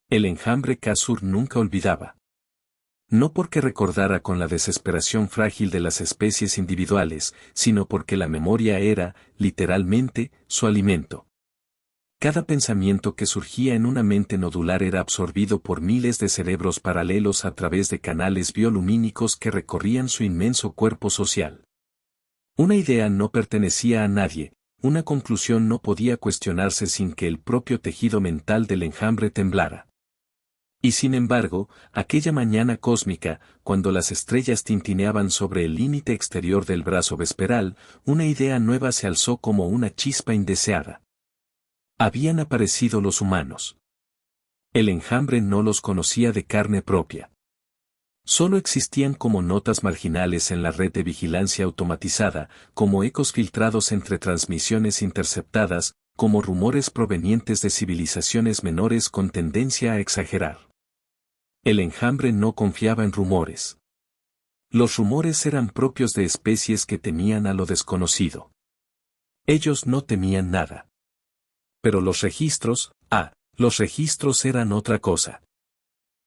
El enjambre Kasur nunca olvidaba. No porque recordara con la desesperación frágil de las especies individuales, sino porque la memoria era, literalmente, su alimento. Cada pensamiento que surgía en una mente nodular era absorbido por miles de cerebros paralelos a través de canales biolumínicos que recorrían su inmenso cuerpo social. Una idea no pertenecía a nadie, una conclusión no podía cuestionarse sin que el propio tejido mental del enjambre temblara. Y sin embargo, aquella mañana cósmica, cuando las estrellas tintineaban sobre el límite exterior del brazo vesperal, una idea nueva se alzó como una chispa indeseada. Habían aparecido los humanos. El enjambre no los conocía de carne propia. Solo existían como notas marginales en la red de vigilancia automatizada, como ecos filtrados entre transmisiones interceptadas, como rumores provenientes de civilizaciones menores con tendencia a exagerar. El enjambre no confiaba en rumores. Los rumores eran propios de especies que temían a lo desconocido. Ellos no temían nada. Pero los registros eran otra cosa.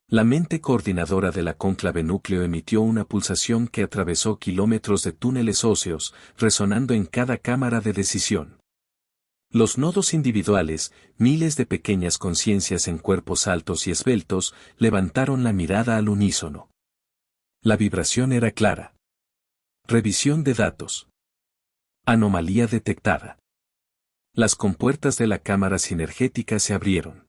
La mente coordinadora de la cónclave núcleo emitió una pulsación que atravesó kilómetros de túneles óseos, resonando en cada cámara de decisión. Los nodos individuales, miles de pequeñas conciencias en cuerpos altos y esbeltos, levantaron la mirada al unísono. La vibración era clara. Revisión de datos. Anomalía detectada. Las compuertas de la cámara sinergética se abrieron.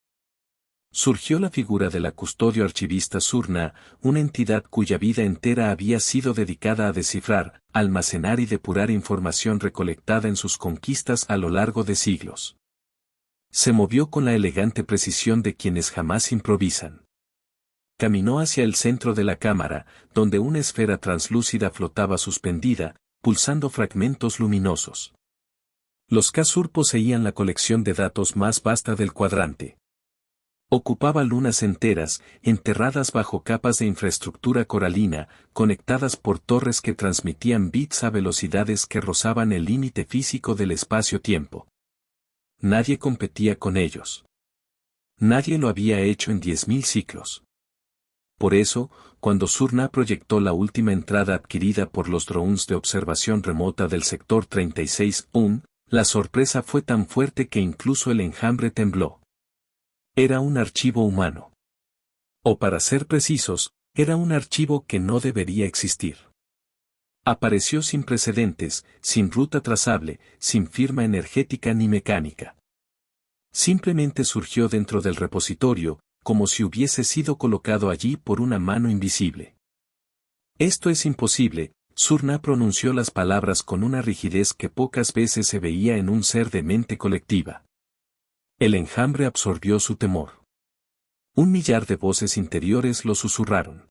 Surgió la figura de la custodio archivista Surna, una entidad cuya vida entera había sido dedicada a descifrar, almacenar y depurar información recolectada en sus conquistas a lo largo de siglos. Se movió con la elegante precisión de quienes jamás improvisan. Caminó hacia el centro de la cámara, donde una esfera translúcida flotaba suspendida, pulsando fragmentos luminosos. Los Kasur poseían la colección de datos más vasta del cuadrante. Ocupaba lunas enteras, enterradas bajo capas de infraestructura coralina, conectadas por torres que transmitían bits a velocidades que rozaban el límite físico del espacio-tiempo. Nadie competía con ellos. Nadie lo había hecho en 10.000 ciclos. Por eso, cuando Surna proyectó la última entrada adquirida por los drones de observación remota del sector 36-1, la sorpresa fue tan fuerte que incluso el enjambre tembló. Era un archivo humano. O para ser precisos, era un archivo que no debería existir. Apareció sin precedentes, sin ruta trazable, sin firma energética ni mecánica. Simplemente surgió dentro del repositorio, como si hubiese sido colocado allí por una mano invisible. Esto es imposible, Surna pronunció las palabras con una rigidez que pocas veces se veía en un ser de mente colectiva. El enjambre absorbió su temor. 1.000.000 de voces interiores lo susurraron.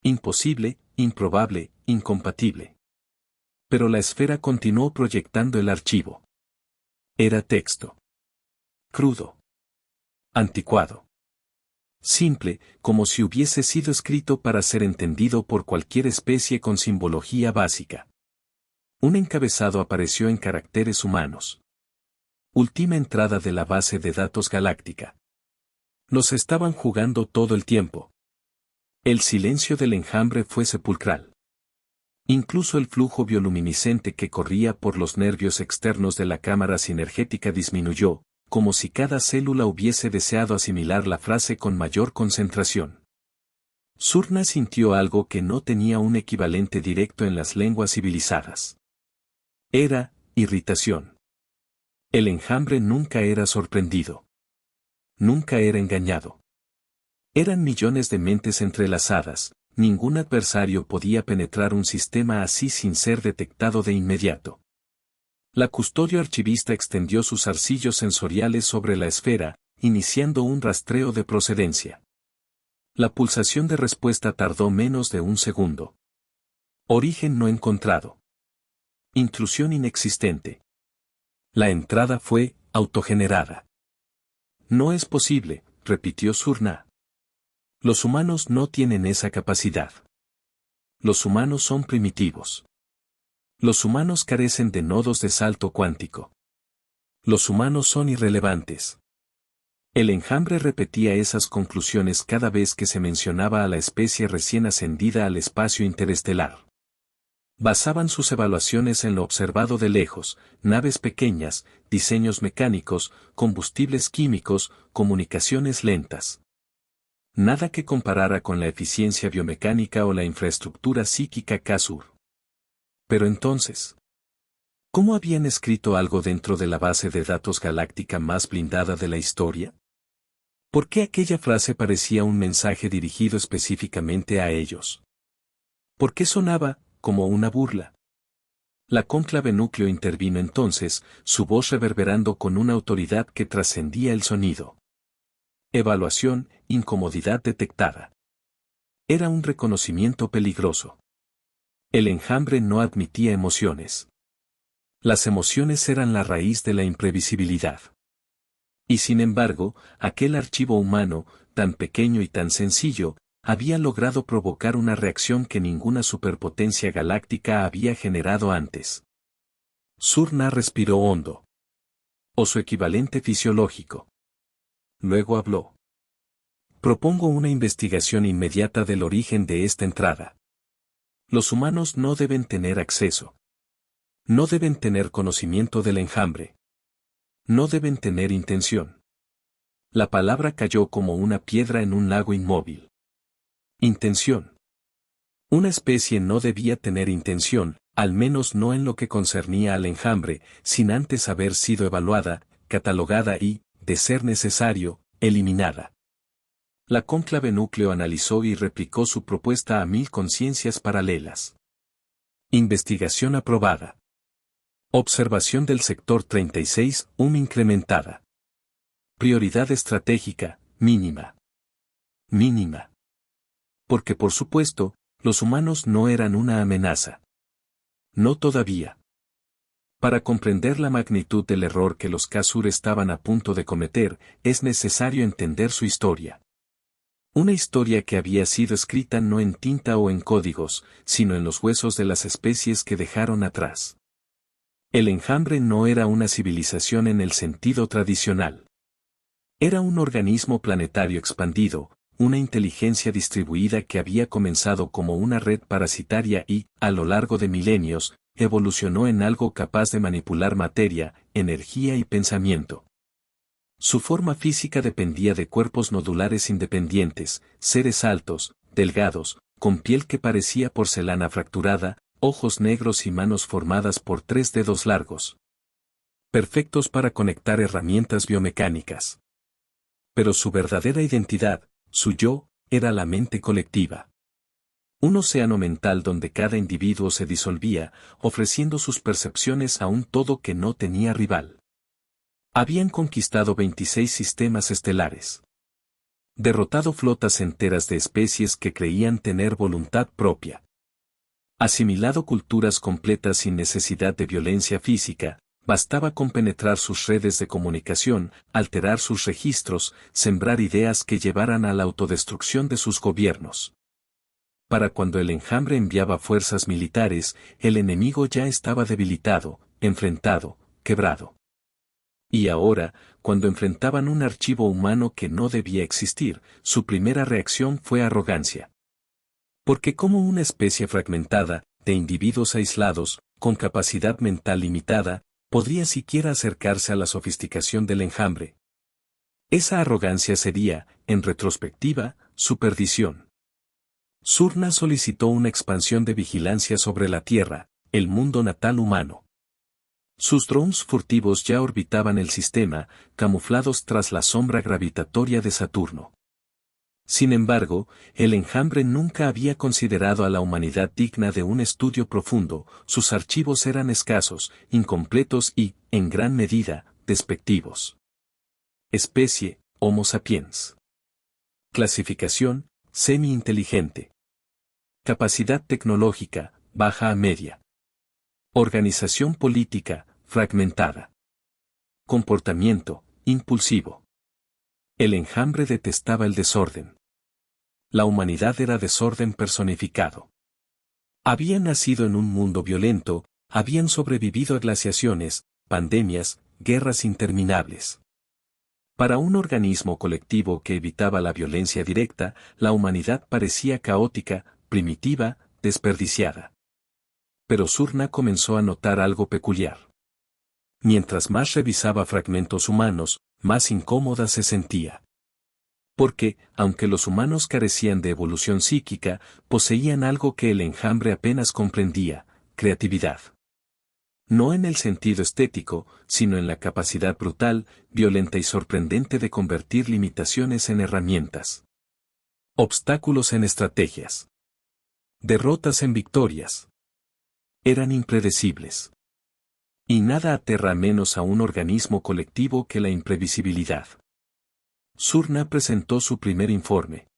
Imposible, improbable, incompatible. Pero la esfera continuó proyectando el archivo. Era texto. Crudo. Anticuado. Simple, como si hubiese sido escrito para ser entendido por cualquier especie con simbología básica. Un encabezado apareció en caracteres humanos. Última entrada de la base de datos galáctica. Nos estaban jugando todo el tiempo. El silencio del enjambre fue sepulcral. Incluso el flujo bioluminiscente que corría por los nervios externos de la cámara sinergética disminuyó, como si cada célula hubiese deseado asimilar la frase con mayor concentración. Surna sintió algo que no tenía un equivalente directo en las lenguas civilizadas. Era irritación. El enjambre nunca era sorprendido. Nunca era engañado. Eran millones de mentes entrelazadas, ningún adversario podía penetrar un sistema así sin ser detectado de inmediato. La custodio archivista extendió sus arcillos sensoriales sobre la esfera, iniciando un rastreo de procedencia. La pulsación de respuesta tardó menos de un segundo. Origen no encontrado. Intrusión inexistente. La entrada fue autogenerada. No es posible, repitió Surna. Los humanos no tienen esa capacidad. Los humanos son primitivos. Los humanos carecen de nodos de salto cuántico. Los humanos son irrelevantes. El enjambre repetía esas conclusiones cada vez que se mencionaba a la especie recién ascendida al espacio interestelar. Basaban sus evaluaciones en lo observado de lejos: naves pequeñas, diseños mecánicos, combustibles químicos, comunicaciones lentas. Nada que comparara con la eficiencia biomecánica o la infraestructura psíquica Kasur. Pero entonces, ¿cómo habían escrito algo dentro de la base de datos galáctica más blindada de la historia? ¿Por qué aquella frase parecía un mensaje dirigido específicamente a ellos? ¿Por qué sonaba como una burla? La cónclave núcleo intervino entonces, su voz reverberando con una autoridad que trascendía el sonido. Evaluación: incomodidad detectada. Era un reconocimiento peligroso. El enjambre no admitía emociones. Las emociones eran la raíz de la imprevisibilidad. Y sin embargo, aquel archivo humano, tan pequeño y tan sencillo, había logrado provocar una reacción que ninguna superpotencia galáctica había generado antes. Surna respiró hondo. O su equivalente fisiológico. Luego habló. Propongo una investigación inmediata del origen de esta entrada. Los humanos no deben tener acceso. No deben tener conocimiento del enjambre. No deben tener intención. La palabra cayó como una piedra en un lago inmóvil. Intención. Una especie no debía tener intención, al menos no en lo que concernía al enjambre, sin antes haber sido evaluada, catalogada y, de ser necesario, eliminada. La cónclave núcleo analizó y replicó su propuesta a 1000 conciencias paralelas. Investigación aprobada. Observación del sector 36, incrementada. Prioridad estratégica, mínima. Mínima. Porque por supuesto, los humanos no eran una amenaza. No todavía. Para comprender la magnitud del error que los Kasur estaban a punto de cometer, es necesario entender su historia. Una historia que había sido escrita no en tinta o en códigos, sino en los huesos de las especies que dejaron atrás. El enjambre no era una civilización en el sentido tradicional. Era un organismo planetario expandido, una inteligencia distribuida que había comenzado como una red parasitaria y, a lo largo de milenios, evolucionó en algo capaz de manipular materia, energía y pensamiento. Su forma física dependía de cuerpos nodulares independientes, seres altos, delgados, con piel que parecía porcelana fracturada, ojos negros y manos formadas por 3 dedos largos. Perfectos para conectar herramientas biomecánicas. Pero su verdadera identidad, su yo, era la mente colectiva. Un océano mental donde cada individuo se disolvía, ofreciendo sus percepciones a un todo que no tenía rival. Habían conquistado 26 sistemas estelares. Derrotado flotas enteras de especies que creían tener voluntad propia. Asimilado culturas completas sin necesidad de violencia física, bastaba con penetrar sus redes de comunicación, alterar sus registros, sembrar ideas que llevaran a la autodestrucción de sus gobiernos. Para cuando el enjambre enviaba fuerzas militares, el enemigo ya estaba debilitado, enfrentado, quebrado. Y ahora, cuando enfrentaban un archivo humano que no debía existir, su primera reacción fue arrogancia. Porque como una especie fragmentada, de individuos aislados, con capacidad mental limitada, podría siquiera acercarse a la sofisticación del enjambre. Esa arrogancia sería, en retrospectiva, su perdición. Surna solicitó una expansión de vigilancia sobre la Tierra, el mundo natal humano. Sus drones furtivos ya orbitaban el sistema, camuflados tras la sombra gravitatoria de Saturno. Sin embargo, el enjambre nunca había considerado a la humanidad digna de un estudio profundo, sus archivos eran escasos, incompletos y, en gran medida, despectivos. Especie, Homo sapiens. Clasificación, semi-inteligente. Capacidad tecnológica, baja a media. Organización política, fragmentada. Comportamiento, impulsivo. El enjambre detestaba el desorden. La humanidad era desorden personificado. Habían nacido en un mundo violento, habían sobrevivido a glaciaciones, pandemias, guerras interminables. Para un organismo colectivo que evitaba la violencia directa, la humanidad parecía caótica, primitiva, desperdiciada. Pero Surna comenzó a notar algo peculiar. Mientras más revisaba fragmentos humanos, más incómoda se sentía. Porque, aunque los humanos carecían de evolución psíquica, poseían algo que el enjambre apenas comprendía: creatividad. No en el sentido estético, sino en la capacidad brutal, violenta y sorprendente de convertir limitaciones en herramientas. Obstáculos en estrategias. Derrotas en victorias. Eran impredecibles. Y nada aterra menos a un organismo colectivo que la imprevisibilidad. Surna presentó su primer informe.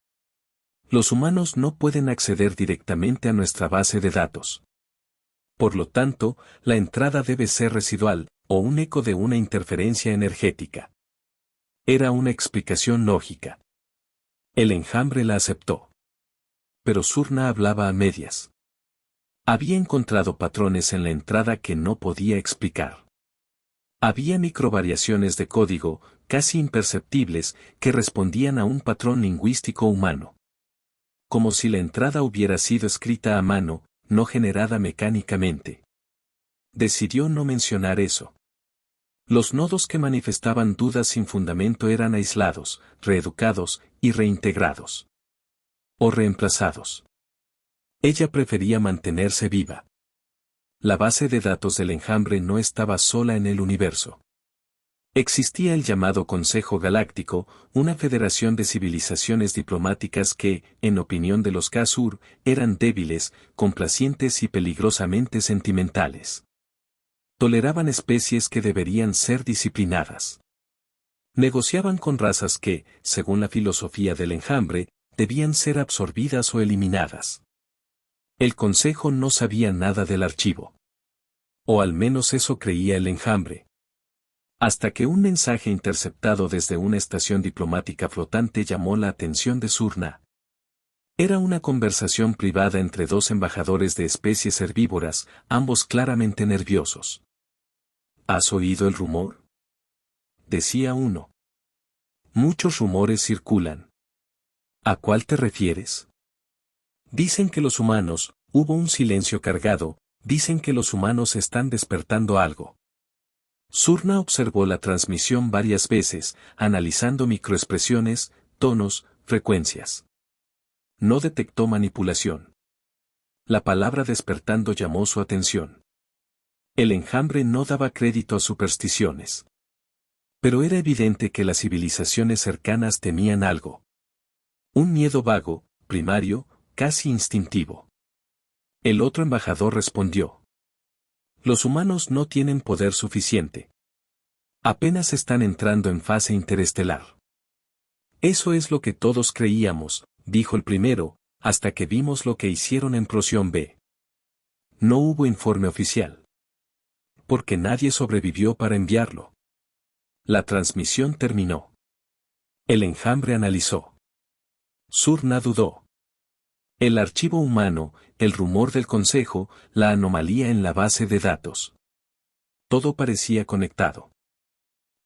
Los humanos no pueden acceder directamente a nuestra base de datos. Por lo tanto, la entrada debe ser residual, o un eco de una interferencia energética. Era una explicación lógica. El enjambre la aceptó. Pero Surna hablaba a medias. Había encontrado patrones en la entrada que no podía explicar. Había microvariaciones de código, casi imperceptibles, que respondían a un patrón lingüístico humano. Como si la entrada hubiera sido escrita a mano, no generada mecánicamente. Decidió no mencionar eso. Los nodos que manifestaban dudas sin fundamento eran aislados, reeducados y reintegrados. O reemplazados. Ella prefería mantenerse viva. La base de datos del enjambre no estaba sola en el universo. Existía el llamado Consejo Galáctico, una federación de civilizaciones diplomáticas que, en opinión de los Ka-Sur, eran débiles, complacientes y peligrosamente sentimentales. Toleraban especies que deberían ser disciplinadas. Negociaban con razas que, según la filosofía del enjambre, debían ser absorbidas o eliminadas. El Consejo no sabía nada del archivo. O al menos eso creía el enjambre. Hasta que un mensaje interceptado desde una estación diplomática flotante llamó la atención de Surna. Era una conversación privada entre dos embajadores de especies herbívoras, ambos claramente nerviosos. ¿Has oído el rumor?, decía uno. Muchos rumores circulan. ¿A cuál te refieres? Dicen que los humanos, hubo un silencio cargado, dicen que los humanos están despertando algo. Surna observó la transmisión varias veces, analizando microexpresiones, tonos, frecuencias. No detectó manipulación. La palabra despertando llamó su atención. El enjambre no daba crédito a supersticiones. Pero era evidente que las civilizaciones cercanas temían algo. Un miedo vago, primario, casi instintivo. El otro embajador respondió. Los humanos no tienen poder suficiente. Apenas están entrando en fase interestelar. Eso es lo que todos creíamos, dijo el primero, hasta que vimos lo que hicieron en Procyon B. No hubo informe oficial. Porque nadie sobrevivió para enviarlo. La transmisión terminó. El enjambre analizó. Surna dudó. El archivo humano, el rumor del consejo, la anomalía en la base de datos. Todo parecía conectado.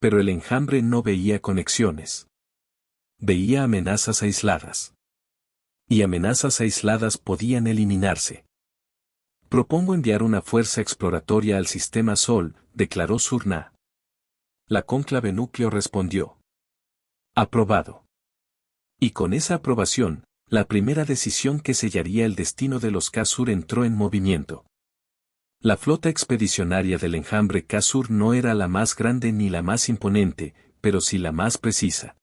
Pero el enjambre no veía conexiones. Veía amenazas aisladas. Y amenazas aisladas podían eliminarse. Propongo enviar una fuerza exploratoria al sistema Sol, declaró Surna. La cónclave núcleo respondió. Aprobado. Y con esa aprobación, la primera decisión que sellaría el destino de los Ka-Sur entró en movimiento. La flota expedicionaria del enjambre Ka-Sur no era la más grande ni la más imponente, pero sí la más precisa.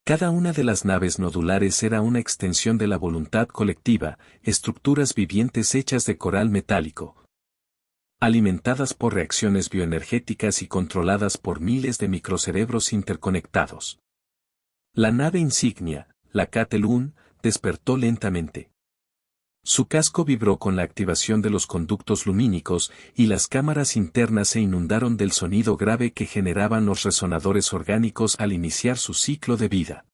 Cada una de las naves nodulares era una extensión de la voluntad colectiva, estructuras vivientes hechas de coral metálico, alimentadas por reacciones bioenergéticas y controladas por miles de microcerebros interconectados. La nave insignia, la Ka-Tel-Un, despertó lentamente. Su casco vibró con la activación de los conductos lumínicos y las cámaras internas se inundaron del sonido grave que generaban los resonadores orgánicos al iniciar su ciclo de vida.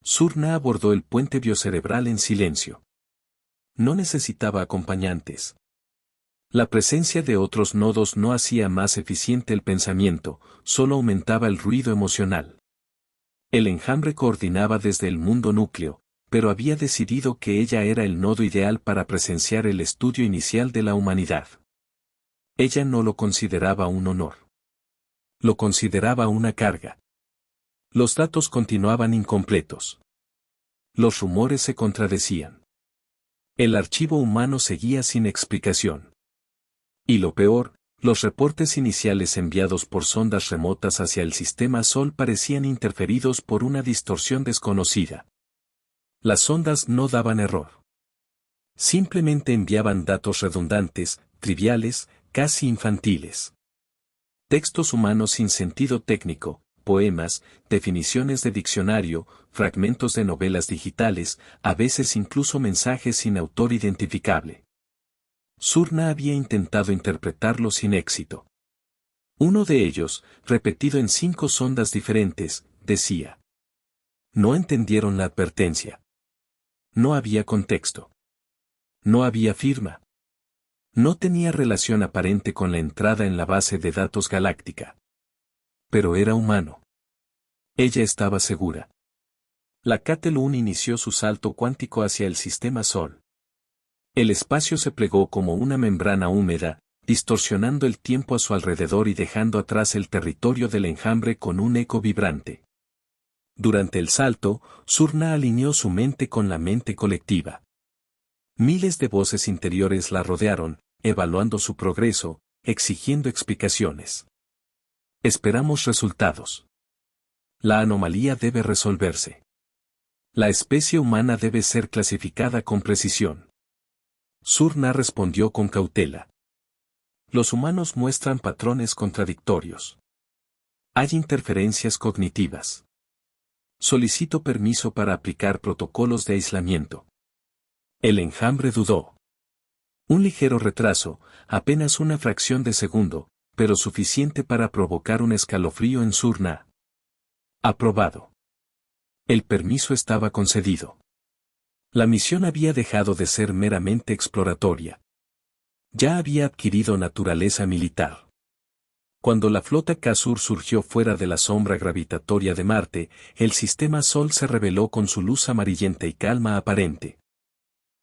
Surna abordó el puente biocerebral en silencio. No necesitaba acompañantes. La presencia de otros nodos no hacía más eficiente el pensamiento, solo aumentaba el ruido emocional. El enjambre coordinaba desde el mundo núcleo, pero había decidido que ella era el nodo ideal para presenciar el estudio inicial de la humanidad. Ella no lo consideraba un honor. Lo consideraba una carga. Los datos continuaban incompletos. Los rumores se contradecían. El archivo humano seguía sin explicación. Y lo peor, los reportes iniciales enviados por sondas remotas hacia el sistema Sol parecían interferidos por una distorsión desconocida. Las sondas no daban error. Simplemente enviaban datos redundantes, triviales, casi infantiles. Textos humanos sin sentido técnico, poemas, definiciones de diccionario, fragmentos de novelas digitales, a veces incluso mensajes sin autor identificable. Surna había intentado interpretarlo sin éxito. Uno de ellos, repetido en 5 sondas diferentes, decía: no entendieron la advertencia. No había contexto. No había firma. No tenía relación aparente con la entrada en la base de datos galáctica. Pero era humano. Ella estaba segura. La Catelun inició su salto cuántico hacia el sistema Sol. El espacio se plegó como una membrana húmeda, distorsionando el tiempo a su alrededor y dejando atrás el territorio del enjambre con un eco vibrante. Durante el salto, Surna alineó su mente con la mente colectiva. Miles de voces interiores la rodearon, evaluando su progreso, exigiendo explicaciones. Esperamos resultados. La anomalía debe resolverse. La especie humana debe ser clasificada con precisión. Surna respondió con cautela. Los humanos muestran patrones contradictorios. Hay interferencias cognitivas. Solicito permiso para aplicar protocolos de aislamiento. El enjambre dudó. Un ligero retraso, apenas una fracción de segundo, pero suficiente para provocar un escalofrío en Surna. Aprobado. El permiso estaba concedido. La misión había dejado de ser meramente exploratoria. Ya había adquirido naturaleza militar. Cuando la flota Kasur surgió fuera de la sombra gravitatoria de Marte, el sistema Sol se reveló con su luz amarillenta y calma aparente.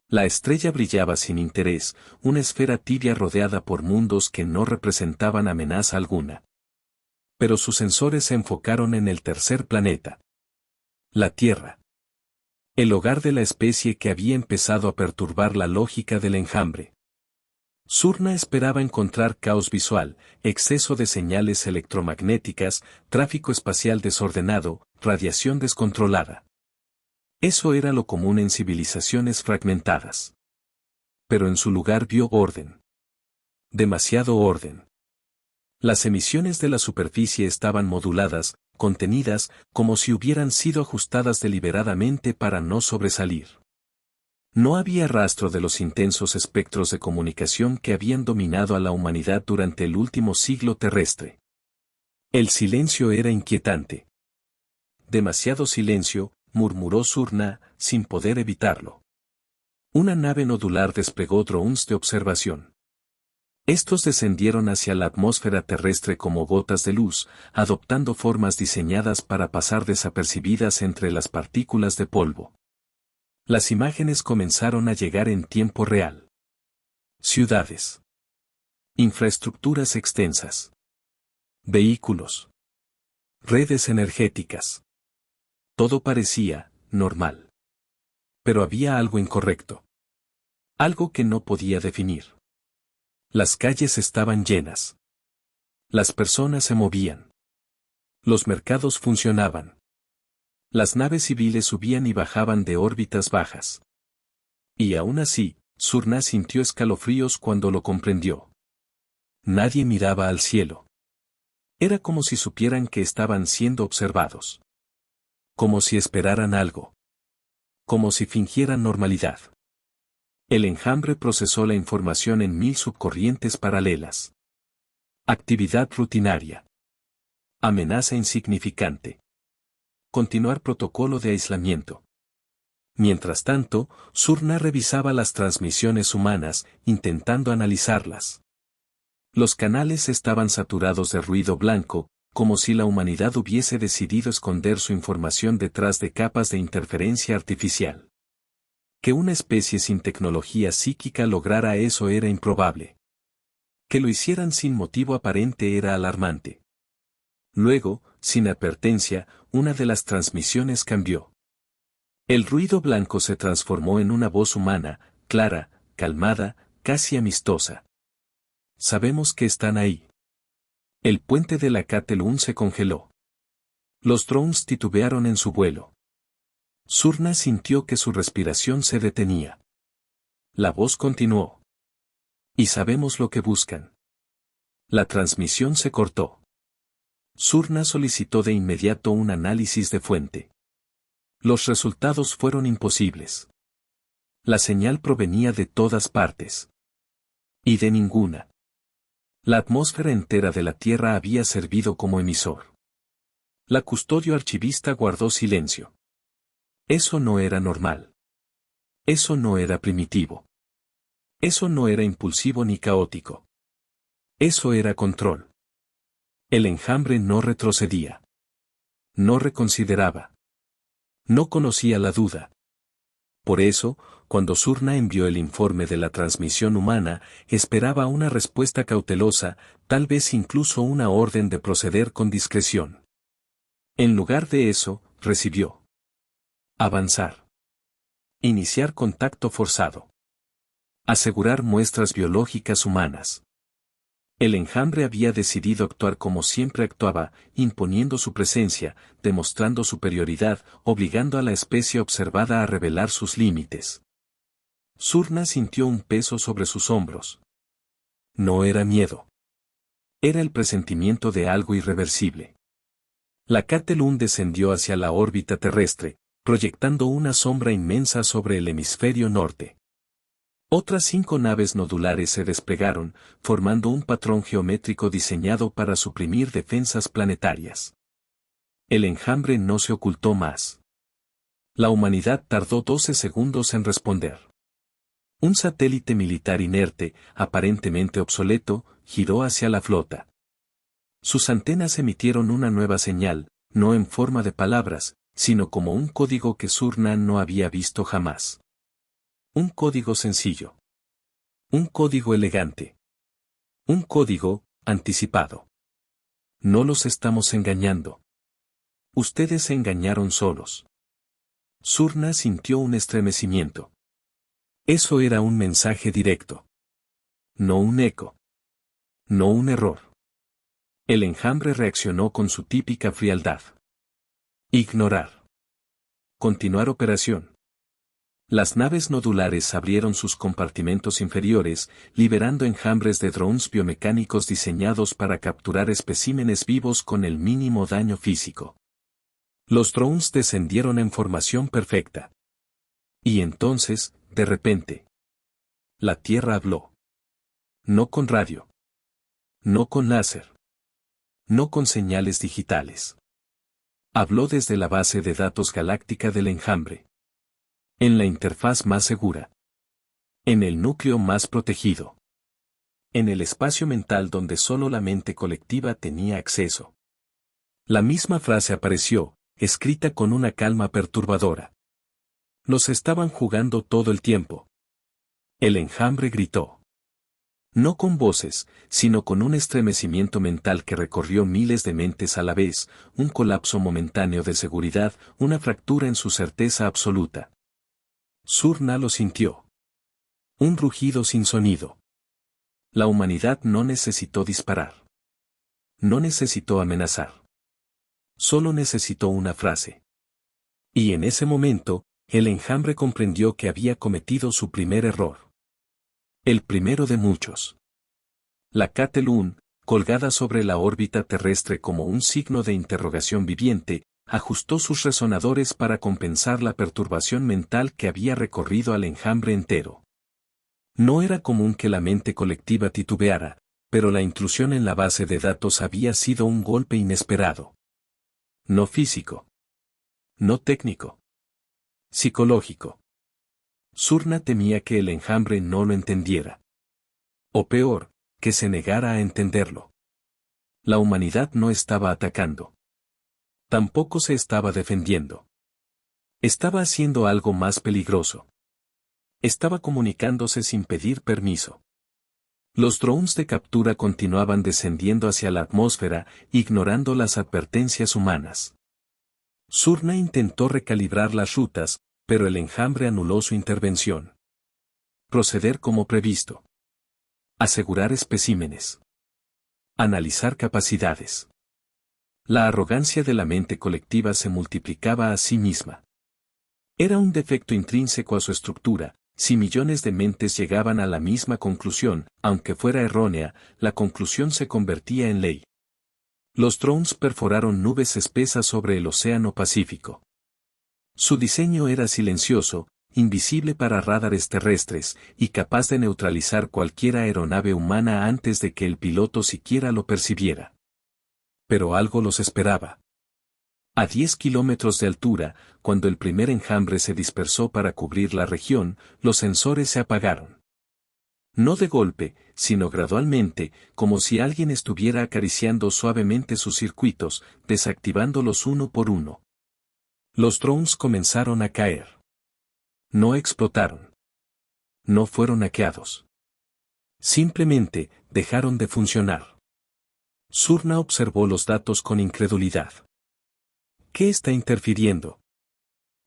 La estrella brillaba sin interés, una esfera tibia rodeada por mundos que no representaban amenaza alguna. Pero sus sensores se enfocaron en el tercer planeta. La Tierra. El hogar de la especie que había empezado a perturbar la lógica del enjambre. Surna esperaba encontrar caos visual, exceso de señales electromagnéticas, tráfico espacial desordenado, radiación descontrolada. Eso era lo común en civilizaciones fragmentadas. Pero en su lugar vio orden. Demasiado orden. Las emisiones de la superficie estaban moduladas, contenidas, como si hubieran sido ajustadas deliberadamente para no sobresalir. No había rastro de los intensos espectros de comunicación que habían dominado a la humanidad durante el último siglo terrestre. El silencio era inquietante. Demasiado silencio, murmuró Surna, sin poder evitarlo. Una nave nodular desplegó drones de observación. Estos descendieron hacia la atmósfera terrestre como gotas de luz, adoptando formas diseñadas para pasar desapercibidas entre las partículas de polvo. Las imágenes comenzaron a llegar en tiempo real. Ciudades. Infraestructuras extensas. Vehículos. Redes energéticas. Todo parecía normal. Pero había algo incorrecto. Algo que no podía definir. Las calles estaban llenas. Las personas se movían. Los mercados funcionaban. Las naves civiles subían y bajaban de órbitas bajas. Y aún así, Surna sintió escalofríos cuando lo comprendió. Nadie miraba al cielo. Era como si supieran que estaban siendo observados. Como si esperaran algo. Como si fingieran normalidad. El enjambre procesó la información en 1000 subcorrientes paralelas. Actividad rutinaria. Amenaza insignificante. Continuar protocolo de aislamiento. Mientras tanto, Surna revisaba las transmisiones humanas, intentando analizarlas. Los canales estaban saturados de ruido blanco, como si la humanidad hubiese decidido esconder su información detrás de capas de interferencia artificial. Que una especie sin tecnología psíquica lograra eso era improbable. Que lo hicieran sin motivo aparente era alarmante. Luego, sin advertencia, una de las transmisiones cambió. El ruido blanco se transformó en una voz humana, clara, calmada, casi amistosa. Sabemos que están ahí. El puente de la Catelun se congeló. Los drones titubearon en su vuelo. Surna sintió que su respiración se detenía. La voz continuó. Y sabemos lo que buscan. La transmisión se cortó. Surna solicitó de inmediato un análisis de fuente. Los resultados fueron imposibles. La señal provenía de todas partes. Y de ninguna. La atmósfera entera de la Tierra había servido como emisor. La custodio archivista guardó silencio. Eso no era normal. Eso no era primitivo. Eso no era impulsivo ni caótico. Eso era control. El enjambre no retrocedía. No reconsideraba. No conocía la duda. Por eso, cuando Surna envió el informe de la transmisión humana, esperaba una respuesta cautelosa, tal vez incluso una orden de proceder con discreción. En lugar de eso, recibió: avanzar. Iniciar contacto forzado. Asegurar muestras biológicas humanas. El enjambre había decidido actuar como siempre actuaba, imponiendo su presencia, demostrando superioridad, obligando a la especie observada a revelar sus límites. Surna sintió un peso sobre sus hombros. No era miedo. Era el presentimiento de algo irreversible. La Catelun descendió hacia la órbita terrestre, proyectando una sombra inmensa sobre el hemisferio norte. Otras 5 naves nodulares se desplegaron, formando un patrón geométrico diseñado para suprimir defensas planetarias. El enjambre no se ocultó más. La humanidad tardó 12 segundos en responder. Un satélite militar inerte, aparentemente obsoleto, giró hacia la flota. Sus antenas emitieron una nueva señal, no en forma de palabras, sino como un código que Surna no había visto jamás. Un código sencillo. Un código elegante. Un código, anticipado. No los estamos engañando. Ustedes se engañaron solos. Surna sintió un estremecimiento. Eso era un mensaje directo. No un eco. No un error. El enjambre reaccionó con su típica frialdad. Ignorar. Continuar operación. Las naves nodulares abrieron sus compartimentos inferiores, liberando enjambres de drones biomecánicos diseñados para capturar especímenes vivos con el mínimo daño físico. Los drones descendieron en formación perfecta. Y entonces, de repente, la Tierra habló. No con radio. No con láser. No con señales digitales. Habló desde la base de datos galáctica del enjambre. En la interfaz más segura. En el núcleo más protegido. En el espacio mental donde solo la mente colectiva tenía acceso. La misma frase apareció, escrita con una calma perturbadora. Nos estaban jugando todo el tiempo. El enjambre gritó. No con voces, sino con un estremecimiento mental que recorrió miles de mentes a la vez, un colapso momentáneo de seguridad, una fractura en su certeza absoluta. Surna lo sintió. Un rugido sin sonido. La humanidad no necesitó disparar. No necesitó amenazar. Solo necesitó una frase. Y en ese momento, el enjambre comprendió que había cometido su primer error. El primero de muchos. La Catelun, colgada sobre la órbita terrestre como un signo de interrogación viviente, ajustó sus resonadores para compensar la perturbación mental que había recorrido al enjambre entero. No era común que la mente colectiva titubeara, pero la intrusión en la base de datos había sido un golpe inesperado. No físico. No técnico. Psicológico. Surna temía que el enjambre no lo entendiera. O peor, que se negara a entenderlo. La humanidad no estaba atacando. Tampoco se estaba defendiendo. Estaba haciendo algo más peligroso. Estaba comunicándose sin pedir permiso. Los drones de captura continuaban descendiendo hacia la atmósfera, ignorando las advertencias humanas. Surna intentó recalibrar las rutas, pero el enjambre anuló su intervención. Proceder como previsto. Asegurar especímenes. Analizar capacidades. La arrogancia de la mente colectiva se multiplicaba a sí misma. Era un defecto intrínseco a su estructura. Si millones de mentes llegaban a la misma conclusión, aunque fuera errónea, la conclusión se convertía en ley. Los drones perforaron nubes espesas sobre el Océano Pacífico. Su diseño era silencioso, invisible para radares terrestres, y capaz de neutralizar cualquier aeronave humana antes de que el piloto siquiera lo percibiera. Pero algo los esperaba. A 10 kilómetros de altura, cuando el primer enjambre se dispersó para cubrir la región, los sensores se apagaron. No de golpe, sino gradualmente, como si alguien estuviera acariciando suavemente sus circuitos, desactivándolos uno por uno. Los drones comenzaron a caer. No explotaron. No fueron hackeados. Simplemente, dejaron de funcionar. Surna observó los datos con incredulidad. ¿Qué está interfiriendo?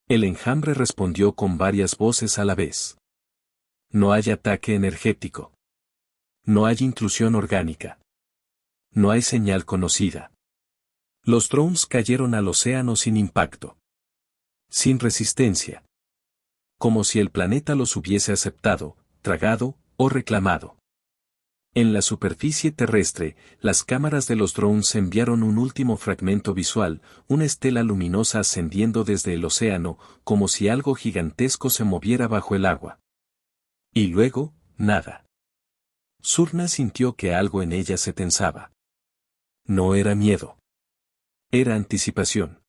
El enjambre respondió con varias voces a la vez. No hay ataque energético. No hay intrusión orgánica. No hay señal conocida. Los drones cayeron al océano sin impacto. Sin resistencia. Como si el planeta los hubiese aceptado, tragado o reclamado. En la superficie terrestre, las cámaras de los drones enviaron un último fragmento visual, una estela luminosa ascendiendo desde el océano, como si algo gigantesco se moviera bajo el agua. Y luego, nada. Surna sintió que algo en ella se tensaba. No era miedo. Era anticipación.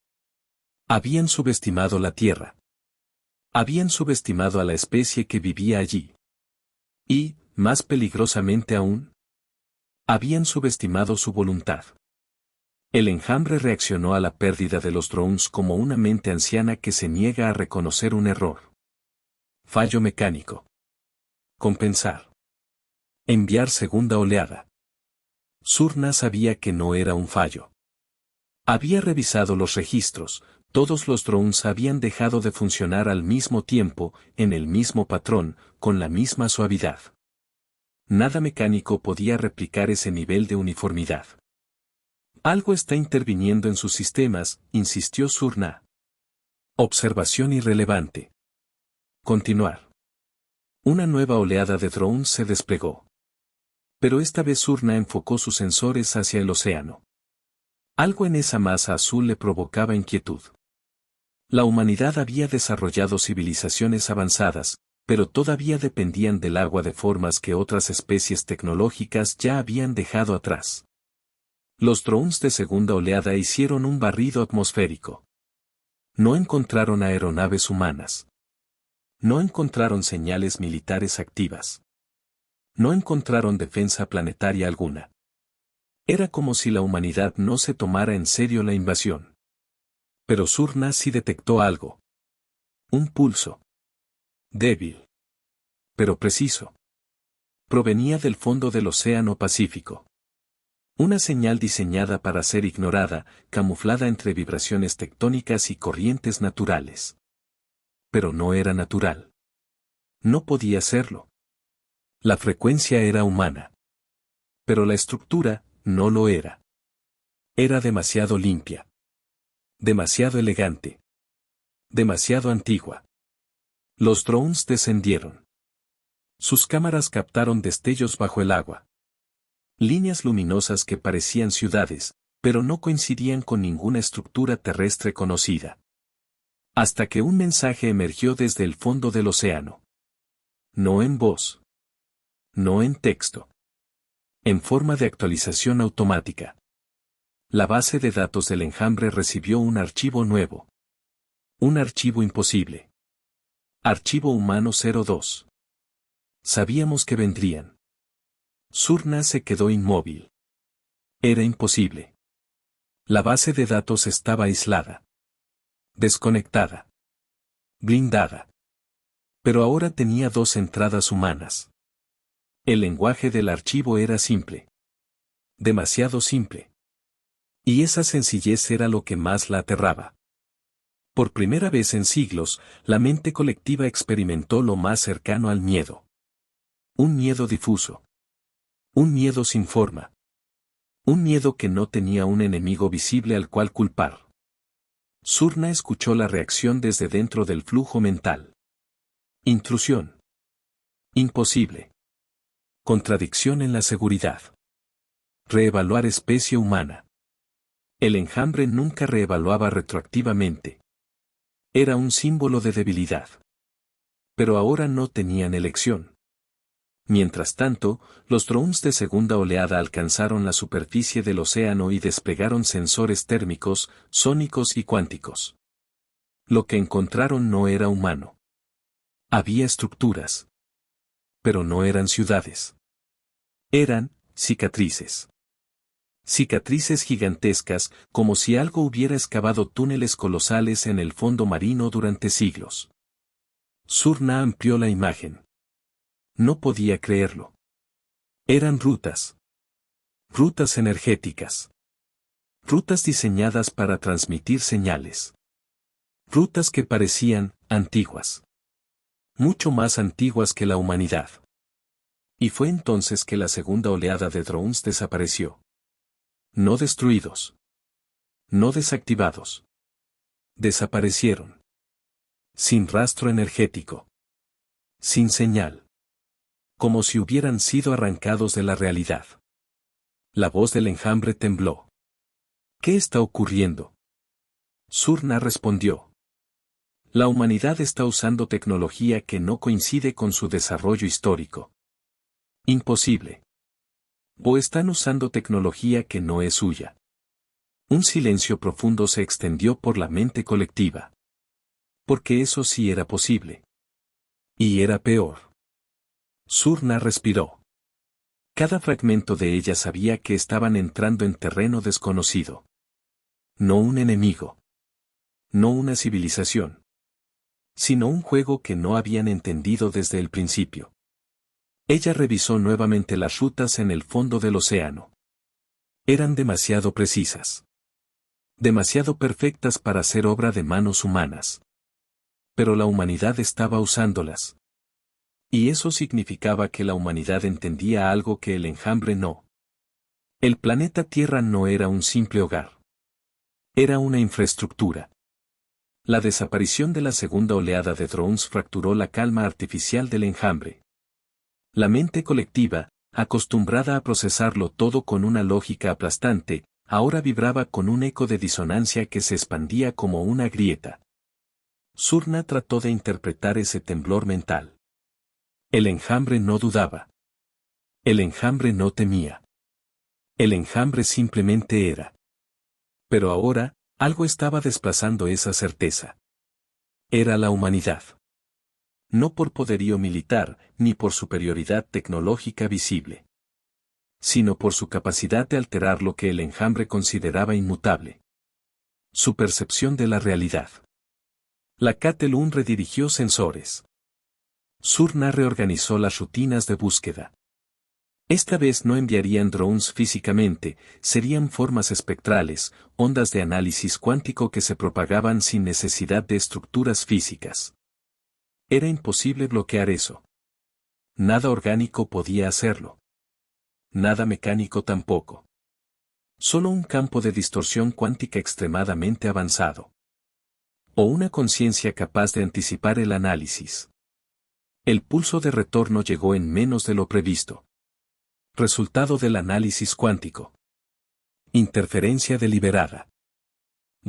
Habían subestimado la Tierra. Habían subestimado a la especie que vivía allí. Y, más peligrosamente aún, habían subestimado su voluntad. El enjambre reaccionó a la pérdida de los drones como una mente anciana que se niega a reconocer un error. Fallo mecánico. Compensar. Enviar segunda oleada. Surna sabía que no era un fallo. Había revisado los registros, todos los drones habían dejado de funcionar al mismo tiempo, en el mismo patrón, con la misma suavidad. Nada mecánico podía replicar ese nivel de uniformidad. Algo está interviniendo en sus sistemas, insistió Surna. Observación irrelevante. Continuar. Una nueva oleada de drones se desplegó. Pero esta vez Surna enfocó sus sensores hacia el océano. Algo en esa masa azul le provocaba inquietud. La humanidad había desarrollado civilizaciones avanzadas, pero todavía dependían del agua de formas que otras especies tecnológicas ya habían dejado atrás. Los drones de segunda oleada hicieron un barrido atmosférico. No encontraron aeronaves humanas. No encontraron señales militares activas. No encontraron defensa planetaria alguna. Era como si la humanidad no se tomara en serio la invasión. Pero Surna sí detectó algo. Un pulso. Débil. Pero preciso. Provenía del fondo del Océano Pacífico. Una señal diseñada para ser ignorada, camuflada entre vibraciones tectónicas y corrientes naturales. Pero no era natural. No podía serlo. La frecuencia era humana. Pero la estructura, no lo era. Era demasiado limpia. Demasiado elegante. Demasiado antigua. Los drones descendieron. Sus cámaras captaron destellos bajo el agua. Líneas luminosas que parecían ciudades, pero no coincidían con ninguna estructura terrestre conocida. Hasta que un mensaje emergió desde el fondo del océano. No en voz. No en texto. En forma de actualización automática. La base de datos del enjambre recibió un archivo nuevo. Un archivo imposible. Archivo humano 02. Sabíamos que vendrían. Surna se quedó inmóvil. Era imposible. La base de datos estaba aislada. Desconectada. Blindada. Pero ahora tenía dos entradas humanas. El lenguaje del archivo era simple. Demasiado simple. Y esa sencillez era lo que más la aterraba. Por primera vez en siglos, la mente colectiva experimentó lo más cercano al miedo. Un miedo difuso. Un miedo sin forma. Un miedo que no tenía un enemigo visible al cual culpar. Surna escuchó la reacción desde dentro del flujo mental. Intrusión. Imposible. Contradicción en la seguridad. Reevaluar especie humana. El enjambre nunca reevaluaba retroactivamente. Era un símbolo de debilidad. Pero ahora no tenían elección. Mientras tanto, los drones de segunda oleada alcanzaron la superficie del océano y desplegaron sensores térmicos, sónicos y cuánticos. Lo que encontraron no era humano. Había estructuras. Pero no eran ciudades. Eran cicatrices. Cicatrices gigantescas, como si algo hubiera excavado túneles colosales en el fondo marino durante siglos. Surna amplió la imagen. No podía creerlo. Eran rutas. Rutas energéticas. Rutas diseñadas para transmitir señales. Rutas que parecían antiguas. Mucho más antiguas que la humanidad. Y fue entonces que la segunda oleada de drones desapareció. No destruidos. No desactivados. Desaparecieron. Sin rastro energético. Sin señal. Como si hubieran sido arrancados de la realidad. La voz del enjambre tembló. ¿Qué está ocurriendo? Surna respondió. La humanidad está usando tecnología que no coincide con su desarrollo histórico. Imposible. O están usando tecnología que no es suya. Un silencio profundo se extendió por la mente colectiva. Porque eso sí era posible. Y era peor. Surna respiró. Cada fragmento de ella sabía que estaban entrando en terreno desconocido. No un enemigo. No una civilización. Sino un juego que no habían entendido desde el principio. Ella revisó nuevamente las rutas en el fondo del océano. Eran demasiado precisas. Demasiado perfectas para ser obra de manos humanas. Pero la humanidad estaba usándolas. Y eso significaba que la humanidad entendía algo que el enjambre no. El planeta Tierra no era un simple hogar. Era una infraestructura. La desaparición de la segunda oleada de drones fracturó la calma artificial del enjambre. La mente colectiva, acostumbrada a procesarlo todo con una lógica aplastante, ahora vibraba con un eco de disonancia que se expandía como una grieta. Surna trató de interpretar ese temblor mental. El enjambre no dudaba. El enjambre no temía. El enjambre simplemente era. Pero ahora, algo estaba desplazando esa certeza. Era la humanidad. No por poderío militar, ni por superioridad tecnológica visible. Sino por su capacidad de alterar lo que el enjambre consideraba inmutable. Su percepción de la realidad. La Catelun redirigió sensores. Surna reorganizó las rutinas de búsqueda. Esta vez no enviarían drones físicamente, serían formas espectrales, ondas de análisis cuántico que se propagaban sin necesidad de estructuras físicas. Era imposible bloquear eso. Nada orgánico podía hacerlo. Nada mecánico tampoco. Solo un campo de distorsión cuántica extremadamente avanzado. O una conciencia capaz de anticipar el análisis. El pulso de retorno llegó en menos de lo previsto. Resultado del análisis cuántico. Interferencia deliberada.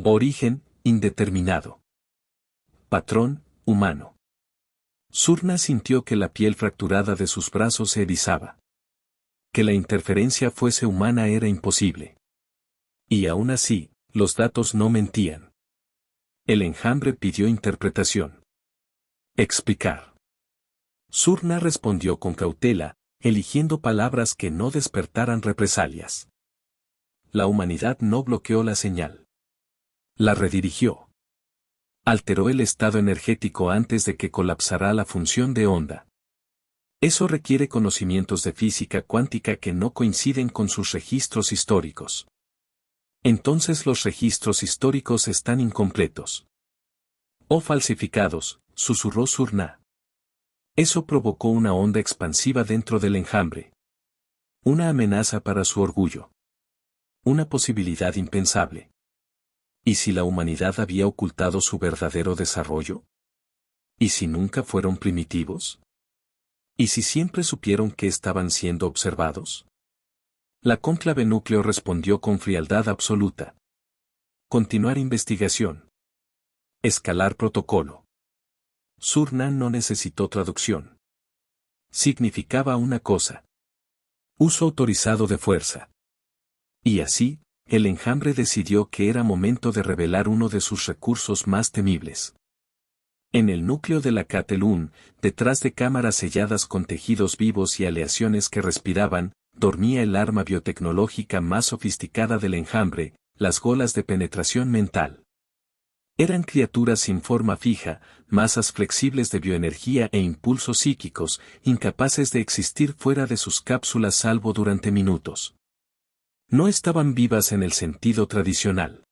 Origen, indeterminado. Patrón, humano. Surna sintió que la piel fracturada de sus brazos se erizaba. Que la interferencia fuese humana era imposible. Y aún así, los datos no mentían. El enjambre pidió interpretación. Explicar. Surna respondió con cautela, eligiendo palabras que no despertaran represalias. la humanidad no bloqueó la señal. La redirigió. Alteró el estado energético antes de que colapsara la función de onda. Eso requiere conocimientos de física cuántica que no coinciden con sus registros históricos. Entonces los registros históricos están incompletos. O falsificados, susurró Surna. Eso provocó una onda expansiva dentro del enjambre. Una amenaza para su orgullo. Una posibilidad impensable. ¿Y si la humanidad había ocultado su verdadero desarrollo? ¿Y si nunca fueron primitivos? ¿Y si siempre supieron que estaban siendo observados? La cónclave núcleo respondió con frialdad absoluta. Continuar investigación. Escalar protocolo. Surna no necesitó traducción. Significaba una cosa. Uso autorizado de fuerza. Y así, el enjambre decidió que era momento de revelar uno de sus recursos más temibles. En el núcleo de la Catelun, detrás de cámaras selladas con tejidos vivos y aleaciones que respiraban, dormía el arma biotecnológica más sofisticada del enjambre, las golas de penetración mental. Eran criaturas sin forma fija, masas flexibles de bioenergía e impulsos psíquicos, incapaces de existir fuera de sus cápsulas salvo durante minutos. No estaban vivas en el sentido tradicional.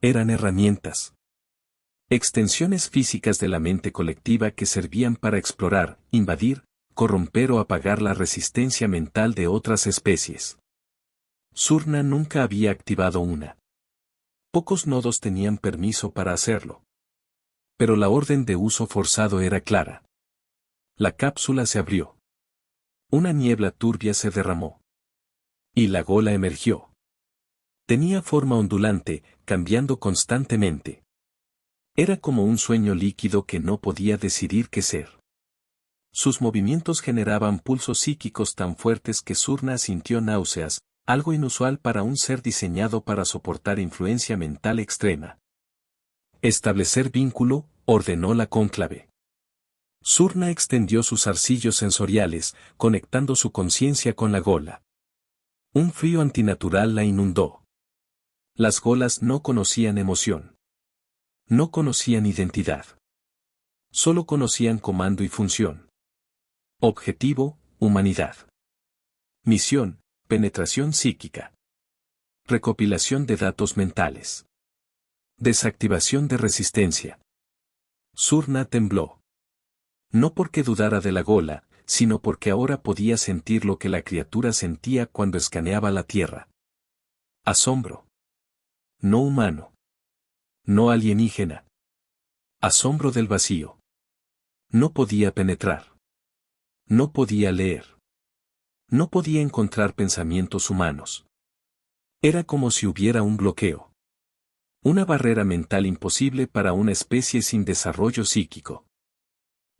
Eran herramientas. Extensiones físicas de la mente colectiva que servían para explorar, invadir, corromper o apagar la resistencia mental de otras especies. Surna nunca había activado una. Pocos nodos tenían permiso para hacerlo. Pero la orden de uso forzado era clara. La cápsula se abrió. Una niebla turbia se derramó. Y la gola emergió. Tenía forma ondulante, cambiando constantemente. Era como un sueño líquido que no podía decidir qué ser. Sus movimientos generaban pulsos psíquicos tan fuertes que Surna sintió náuseas, algo inusual para un ser diseñado para soportar influencia mental extrema. Establecer vínculo, ordenó la cónclave. Surna extendió sus arcillos sensoriales, conectando su conciencia con la gola. Un frío antinatural la inundó. Las golas no conocían emoción. No conocían identidad. Solo conocían comando y función. Objetivo, humanidad. Misión, penetración psíquica. Recopilación de datos mentales. Desactivación de resistencia. Surna tembló. No porque dudara de la gola, sino porque ahora podía sentir lo que la criatura sentía cuando escaneaba la Tierra. Asombro. No humano. No alienígena. Asombro del vacío. No podía penetrar. No podía leer. No podía encontrar pensamientos humanos. Era como si hubiera un bloqueo. Una barrera mental imposible para una especie sin desarrollo psíquico.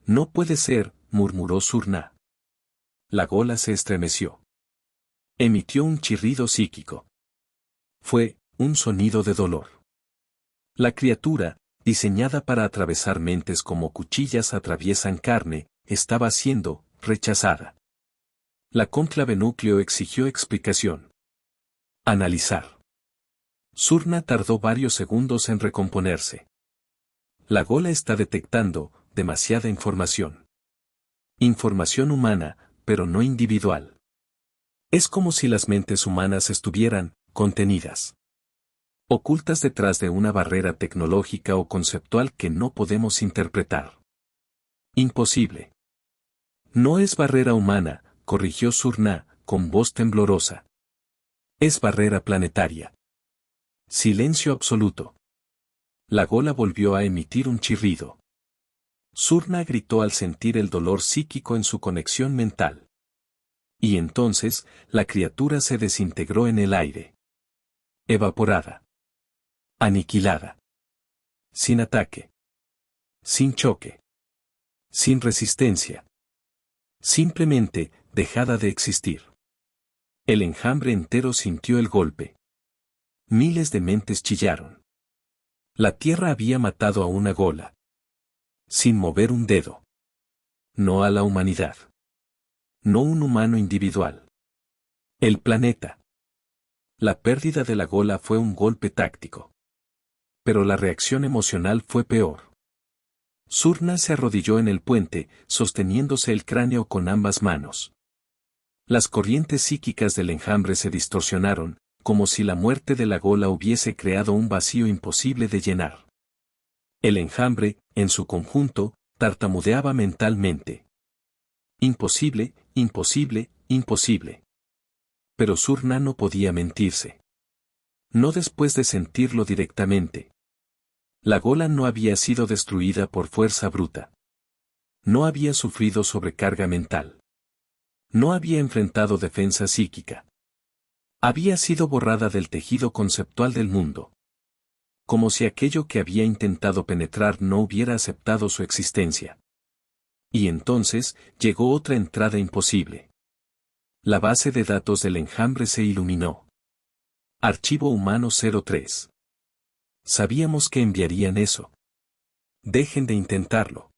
No puede ser, murmuró Surna. La gola se estremeció. Emitió un chirrido psíquico. Fue un sonido de dolor. La criatura, diseñada para atravesar mentes como cuchillas atraviesan carne, estaba siendo rechazada. La cónclave núcleo exigió explicación. Analizar. Surna tardó varios segundos en recomponerse. La gola está detectando demasiada información. Información humana, pero no individual. Es como si las mentes humanas estuvieran contenidas. Ocultas detrás de una barrera tecnológica o conceptual que no podemos interpretar. Imposible. No es barrera humana, corrigió Surna, con voz temblorosa. Es barrera planetaria. Silencio absoluto. La gola volvió a emitir un chirrido. Surna gritó al sentir el dolor psíquico en su conexión mental. Y entonces, la criatura se desintegró en el aire. Evaporada. Aniquilada. Sin ataque. Sin choque. Sin resistencia. Simplemente, dejada de existir. El enjambre entero sintió el golpe. Miles de mentes chillaron. La Tierra había matado a una gola. Sin mover un dedo. No a la humanidad. No un humano individual. El planeta. La pérdida de la gola fue un golpe táctico. Pero la reacción emocional fue peor. Surna se arrodilló en el puente, sosteniéndose el cráneo con ambas manos. Las corrientes psíquicas del enjambre se distorsionaron, como si la muerte de la gola hubiese creado un vacío imposible de llenar. El enjambre, en su conjunto, tartamudeaba mentalmente. Imposible, imposible, imposible. Pero Surna no podía mentirse. No después de sentirlo directamente. La gola no había sido destruida por fuerza bruta. No había sufrido sobrecarga mental. No había enfrentado defensa psíquica. Había sido borrada del tejido conceptual del mundo. Como si aquello que había intentado penetrar no hubiera aceptado su existencia. Y entonces, llegó otra entrada imposible. La base de datos del enjambre se iluminó. Archivo humano 03. Sabíamos que enviarían eso. Dejen de intentarlo.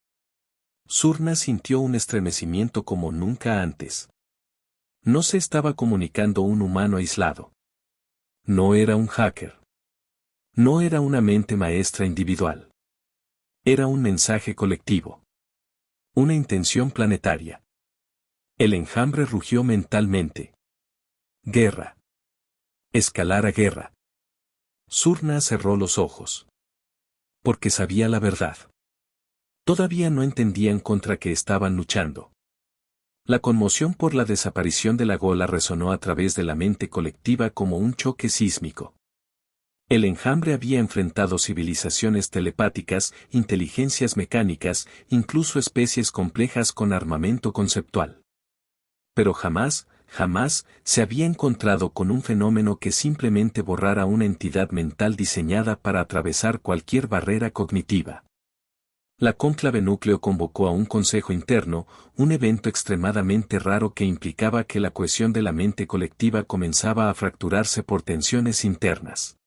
Surna sintió un estremecimiento como nunca antes. No se estaba comunicando un humano aislado. No era un hacker. No era una mente maestra individual. Era un mensaje colectivo. Una intención planetaria. El enjambre rugió mentalmente. Guerra. Escalar a guerra. Surna cerró los ojos. Porque sabía la verdad. Todavía no entendían contra qué estaban luchando. La conmoción por la desaparición de la gola resonó a través de la mente colectiva como un choque sísmico. El enjambre había enfrentado civilizaciones telepáticas, inteligencias mecánicas, incluso especies complejas con armamento conceptual. Pero jamás, jamás, se había encontrado con un fenómeno que simplemente borrara una entidad mental diseñada para atravesar cualquier barrera cognitiva. La cónclave núcleo convocó a un consejo interno, un evento extremadamente raro que implicaba que la cohesión de la mente colectiva comenzaba a fracturarse por tensiones internas.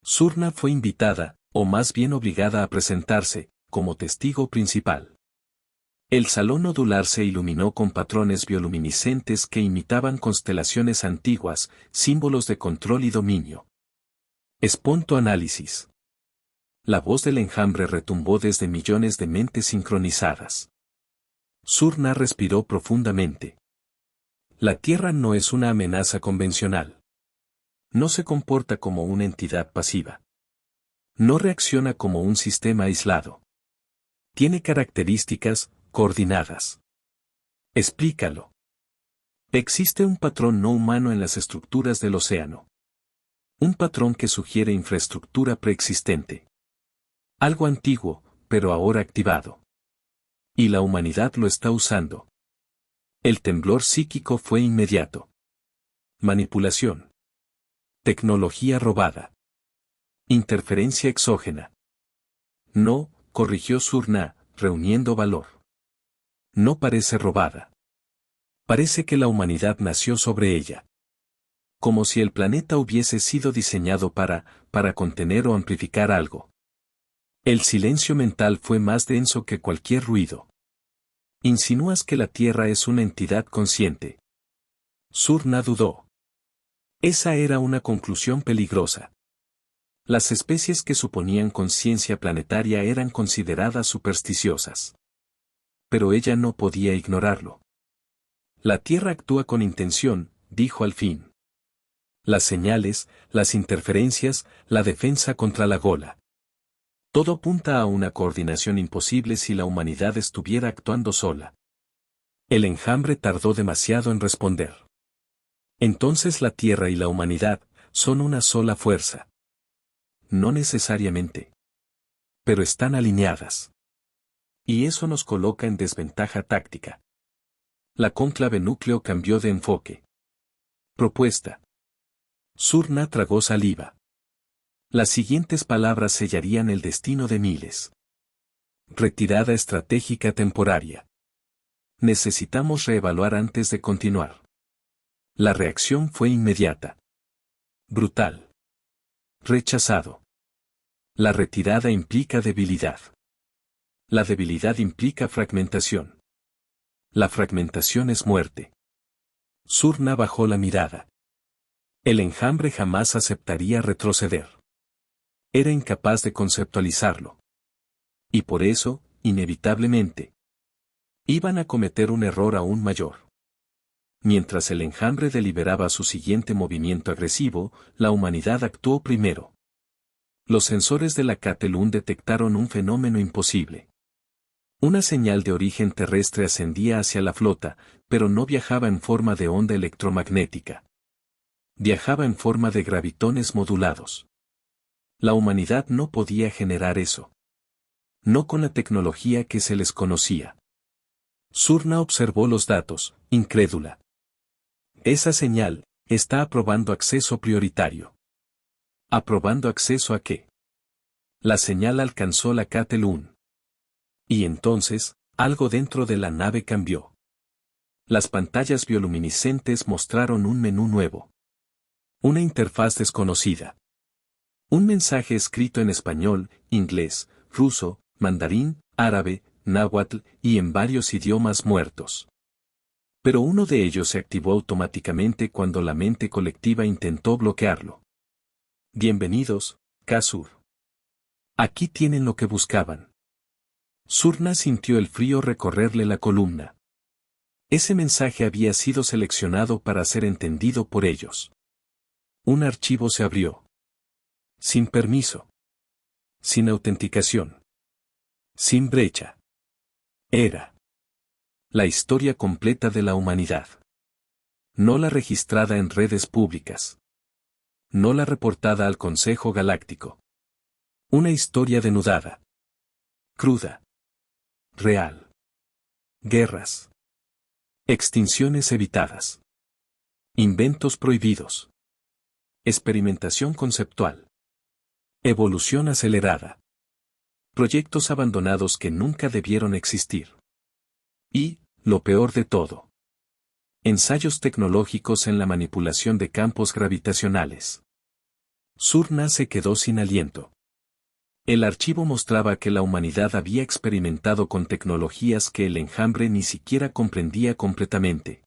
Surna fue invitada, o más bien obligada a presentarse, como testigo principal. El salón nodular se iluminó con patrones bioluminiscentes que imitaban constelaciones antiguas, símbolos de control y dominio. Esponto análisis. La voz del enjambre retumbó desde millones de mentes sincronizadas. Surna respiró profundamente. La Tierra no es una amenaza convencional. No se comporta como una entidad pasiva. No reacciona como un sistema aislado. Tiene características coordinadas. Explícalo. Existe un patrón no humano en las estructuras del océano. Un patrón que sugiere infraestructura preexistente. Algo antiguo, pero ahora activado. Y la humanidad lo está usando. El temblor psíquico fue inmediato. Manipulación. Tecnología robada. Interferencia exógena. No, corrigió Surna, reuniendo valor. No parece robada. Parece que la humanidad nació sobre ella. Como si el planeta hubiese sido diseñado para contener o amplificar algo. El silencio mental fue más denso que cualquier ruido. ¿Insinúas que la Tierra es una entidad consciente? Surna dudó. Esa era una conclusión peligrosa. Las especies que suponían conciencia planetaria eran consideradas supersticiosas. Pero ella no podía ignorarlo. La Tierra actúa con intención, dijo al fin. Las señales, las interferencias, la defensa contra la gola. Todo apunta a una coordinación imposible si la humanidad estuviera actuando sola. El enjambre tardó demasiado en responder. Entonces la Tierra y la humanidad son una sola fuerza. No necesariamente. Pero están alineadas. Y eso nos coloca en desventaja táctica. La cónclave núcleo cambió de enfoque. Propuesta. Surna tragó saliva. Las siguientes palabras sellarían el destino de miles. Retirada estratégica temporaria. Necesitamos reevaluar antes de continuar. La reacción fue inmediata. Brutal. Rechazado. La retirada implica debilidad. La debilidad implica fragmentación. La fragmentación es muerte. Surna bajó la mirada. El enjambre jamás aceptaría retroceder. Era incapaz de conceptualizarlo. Y por eso, inevitablemente, iban a cometer un error aún mayor. Mientras el enjambre deliberaba su siguiente movimiento agresivo, la humanidad actuó primero. Los sensores de la Catelun detectaron un fenómeno imposible. Una señal de origen terrestre ascendía hacia la flota, pero no viajaba en forma de onda electromagnética. Viajaba en forma de gravitones modulados. La humanidad no podía generar eso. No con la tecnología que se les conocía. Surna observó los datos, incrédula. Esa señal está aprobando acceso prioritario. ¿Aprobando acceso a qué? La señal alcanzó la Catelun. Y entonces, algo dentro de la nave cambió. Las pantallas bioluminiscentes mostraron un menú nuevo. Una interfaz desconocida. Un mensaje escrito en español, inglés, ruso, mandarín, árabe, náhuatl y en varios idiomas muertos. Pero uno de ellos se activó automáticamente cuando la mente colectiva intentó bloquearlo. Bienvenidos, Kasur. Aquí tienen lo que buscaban. Surna sintió el frío recorrerle la columna. Ese mensaje había sido seleccionado para ser entendido por ellos. Un archivo se abrió. Sin permiso. Sin autenticación. Sin brecha. Era la historia completa de la humanidad. No la registrada en redes públicas. No la reportada al Consejo Galáctico. Una historia denudada. Cruda. Real. Guerras. Extinciones evitadas. Inventos prohibidos. Experimentación conceptual. Evolución acelerada. Proyectos abandonados que nunca debieron existir. Y, lo peor de todo. Ensayos tecnológicos en la manipulación de campos gravitacionales. Surna se quedó sin aliento. El archivo mostraba que la humanidad había experimentado con tecnologías que el enjambre ni siquiera comprendía completamente.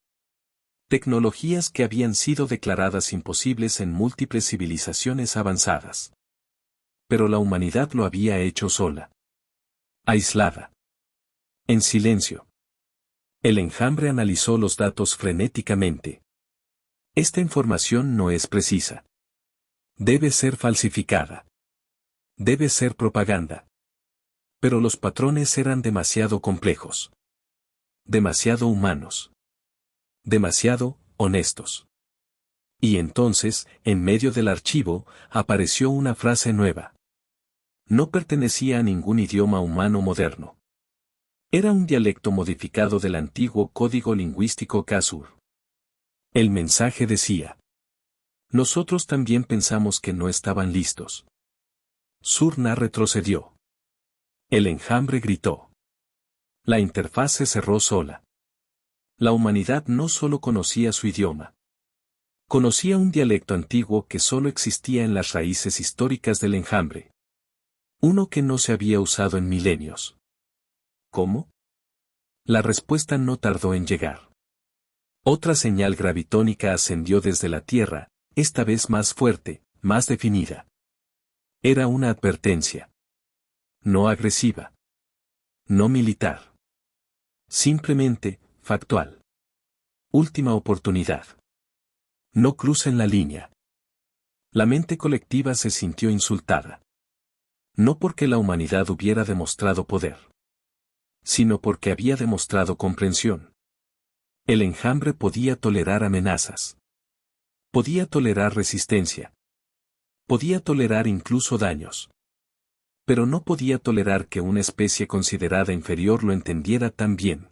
Tecnologías que habían sido declaradas imposibles en múltiples civilizaciones avanzadas. Pero la humanidad lo había hecho sola. Aislada. En silencio. El enjambre analizó los datos frenéticamente. Esta información no es precisa. Debe ser falsificada. Debe ser propaganda. Pero los patrones eran demasiado complejos. Demasiado humanos. Demasiado honestos. Y entonces, en medio del archivo, apareció una frase nueva. No pertenecía a ningún idioma humano moderno. Era un dialecto modificado del antiguo código lingüístico Kasur. El mensaje decía: nosotros también pensamos que no estaban listos. Surna retrocedió. El enjambre gritó. La interfaz se cerró sola. La humanidad no solo conocía su idioma. Conocía un dialecto antiguo que solo existía en las raíces históricas del enjambre. Uno que no se había usado en milenios. ¿Cómo? La respuesta no tardó en llegar. Otra señal gravitónica ascendió desde la Tierra, esta vez más fuerte, más definida. Era una advertencia. No agresiva. No militar. Simplemente, factual. Última oportunidad. No crucen la línea. La mente colectiva se sintió insultada. No porque la humanidad hubiera demostrado poder, sino porque había demostrado comprensión. El enjambre podía tolerar amenazas. Podía tolerar resistencia. Podía tolerar incluso daños. Pero no podía tolerar que una especie considerada inferior lo entendiera tan bien.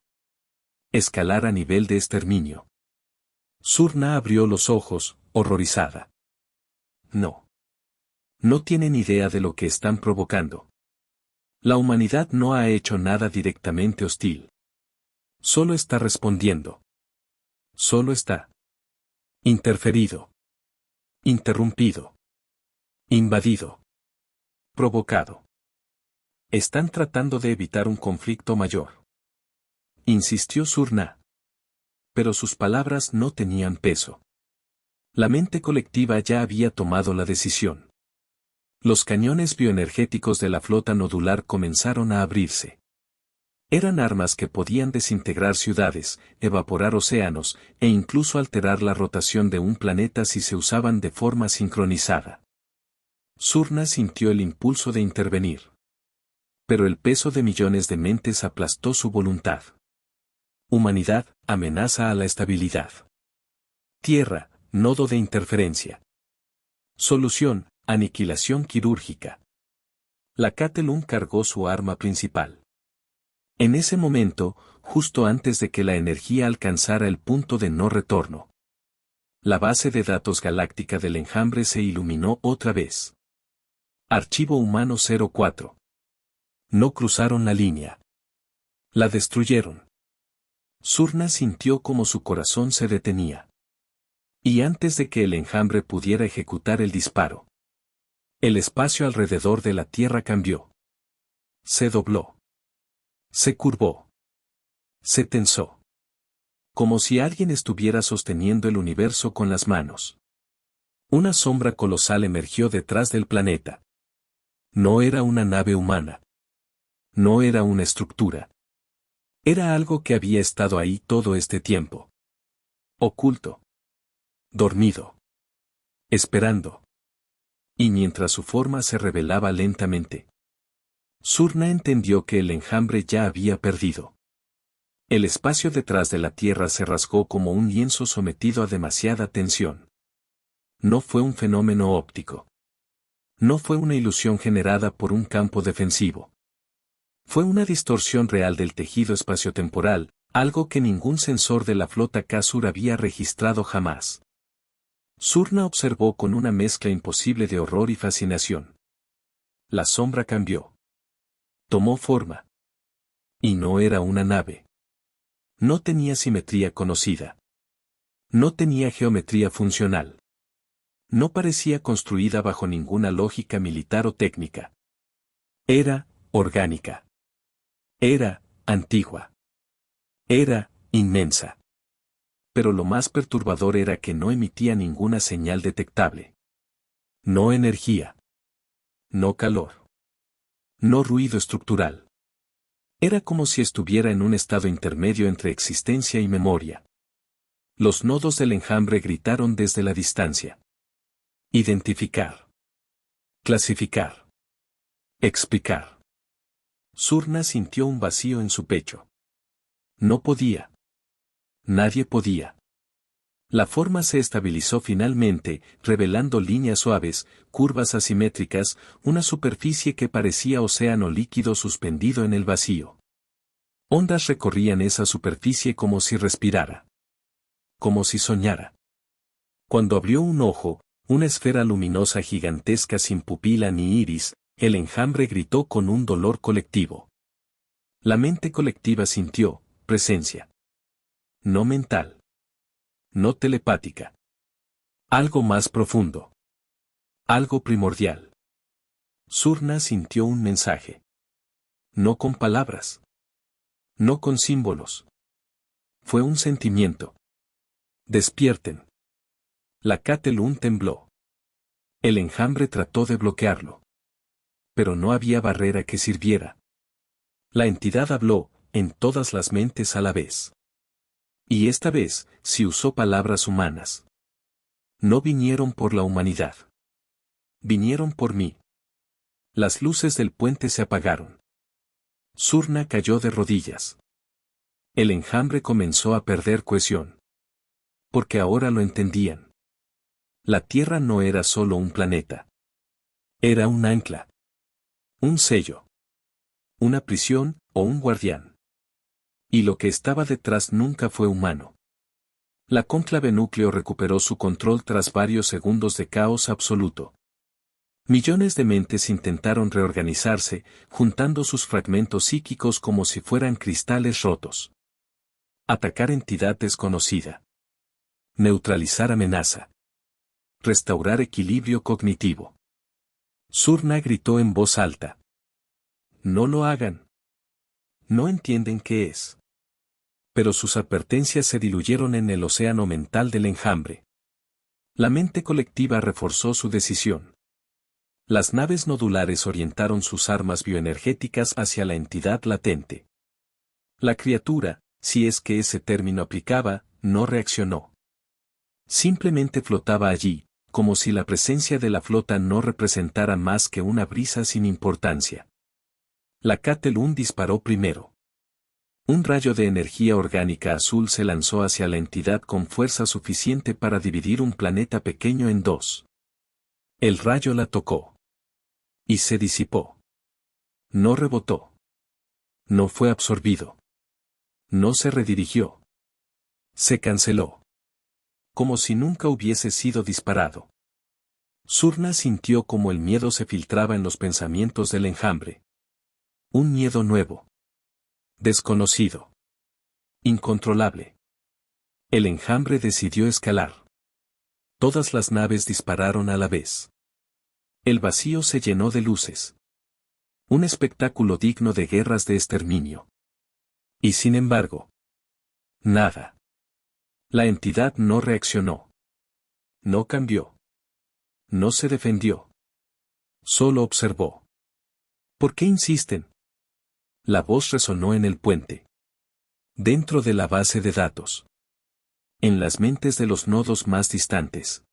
Escalar a nivel de exterminio. Surna abrió los ojos, horrorizada. No. No tienen idea de lo que están provocando. La humanidad no ha hecho nada directamente hostil. Solo está respondiendo. Solo está interferido. Interrumpido. Invadido. Provocado. Están tratando de evitar un conflicto mayor. Insistió Surna. Pero sus palabras no tenían peso. La mente colectiva ya había tomado la decisión. Los cañones bioenergéticos de la flota nodular comenzaron a abrirse. Eran armas que podían desintegrar ciudades, evaporar océanos, e incluso alterar la rotación de un planeta si se usaban de forma sincronizada. Surna sintió el impulso de intervenir. Pero el peso de millones de mentes aplastó su voluntad. Humanidad, amenaza a la estabilidad. Tierra, nodo de interferencia. Solución, aniquilación quirúrgica. La Catelun cargó su arma principal. En ese momento, justo antes de que la energía alcanzara el punto de no retorno, la base de datos galáctica del enjambre se iluminó otra vez. Archivo humano 04. No cruzaron la línea. La destruyeron. Surna sintió como su corazón se detenía. Y antes de que el enjambre pudiera ejecutar el disparo, el espacio alrededor de la Tierra cambió. Se dobló. Se curvó. Se tensó. Como si alguien estuviera sosteniendo el universo con las manos. Una sombra colosal emergió detrás del planeta. No era una nave humana. No era una estructura. Era algo que había estado ahí todo este tiempo. Oculto. Dormido. Esperando. Y mientras su forma se revelaba lentamente, Surna entendió que el enjambre ya había perdido. El espacio detrás de la Tierra se rasgó como un lienzo sometido a demasiada tensión. No fue un fenómeno óptico. No fue una ilusión generada por un campo defensivo. Fue una distorsión real del tejido espaciotemporal, algo que ningún sensor de la flota Khazur había registrado jamás. Surna observó con una mezcla imposible de horror y fascinación. La sombra cambió. Tomó forma. Y no era una nave. No tenía simetría conocida. No tenía geometría funcional. No parecía construida bajo ninguna lógica militar o técnica. Era orgánica. Era antigua. Era inmensa. Pero lo más perturbador era que no emitía ninguna señal detectable. No energía. No calor. No ruido estructural. Era como si estuviera en un estado intermedio entre existencia y memoria. Los nodos del enjambre gritaron desde la distancia. Identificar. Clasificar. Explicar. Surna sintió un vacío en su pecho. No podía. Nadie podía. La forma se estabilizó finalmente, revelando líneas suaves, curvas asimétricas, una superficie que parecía océano líquido suspendido en el vacío. Ondas recorrían esa superficie como si respirara. Como si soñara. Cuando abrió un ojo, una esfera luminosa gigantesca sin pupila ni iris, el enjambre gritó con un dolor colectivo. La mente colectiva sintió presencia. No mental. No telepática. Algo más profundo. Algo primordial. Surna sintió un mensaje. No con palabras. No con símbolos. Fue un sentimiento. Despierten. La Catelun tembló. El enjambre trató de bloquearlo. Pero no había barrera que sirviera. La entidad habló, en todas las mentes a la vez. Y esta vez, sí usó palabras humanas. No vinieron por la humanidad. Vinieron por mí. Las luces del puente se apagaron. Surna cayó de rodillas. El enjambre comenzó a perder cohesión. Porque ahora lo entendían. La Tierra no era solo un planeta. Era un ancla. Un sello. Una prisión, o un guardián. Y lo que estaba detrás nunca fue humano. La cónclave núcleo recuperó su control tras varios segundos de caos absoluto. Millones de mentes intentaron reorganizarse, juntando sus fragmentos psíquicos como si fueran cristales rotos. Atacar entidad desconocida. Neutralizar amenaza. Restaurar equilibrio cognitivo. Surna gritó en voz alta. No lo hagan. No entienden qué es. Pero sus advertencias se diluyeron en el océano mental del enjambre. La mente colectiva reforzó su decisión. Las naves nodulares orientaron sus armas bioenergéticas hacia la entidad latente. La criatura, si es que ese término aplicaba, no reaccionó. Simplemente flotaba allí, como si la presencia de la flota no representara más que una brisa sin importancia. La Catelun disparó primero. Un rayo de energía orgánica azul se lanzó hacia la entidad con fuerza suficiente para dividir un planeta pequeño en dos. El rayo la tocó. Y se disipó. No rebotó. No fue absorbido. No se redirigió. Se canceló. Como si nunca hubiese sido disparado. Surna sintió como el miedo se filtraba en los pensamientos del enjambre. Un miedo nuevo. Desconocido. Incontrolable. El enjambre decidió escalar. Todas las naves dispararon a la vez. El vacío se llenó de luces. Un espectáculo digno de guerras de exterminio. Y sin embargo, nada. La entidad no reaccionó. No cambió. No se defendió. Solo observó. ¿Por qué insisten? La voz resonó en el puente. Dentro de la base de datos. En las mentes de los nodos más distantes.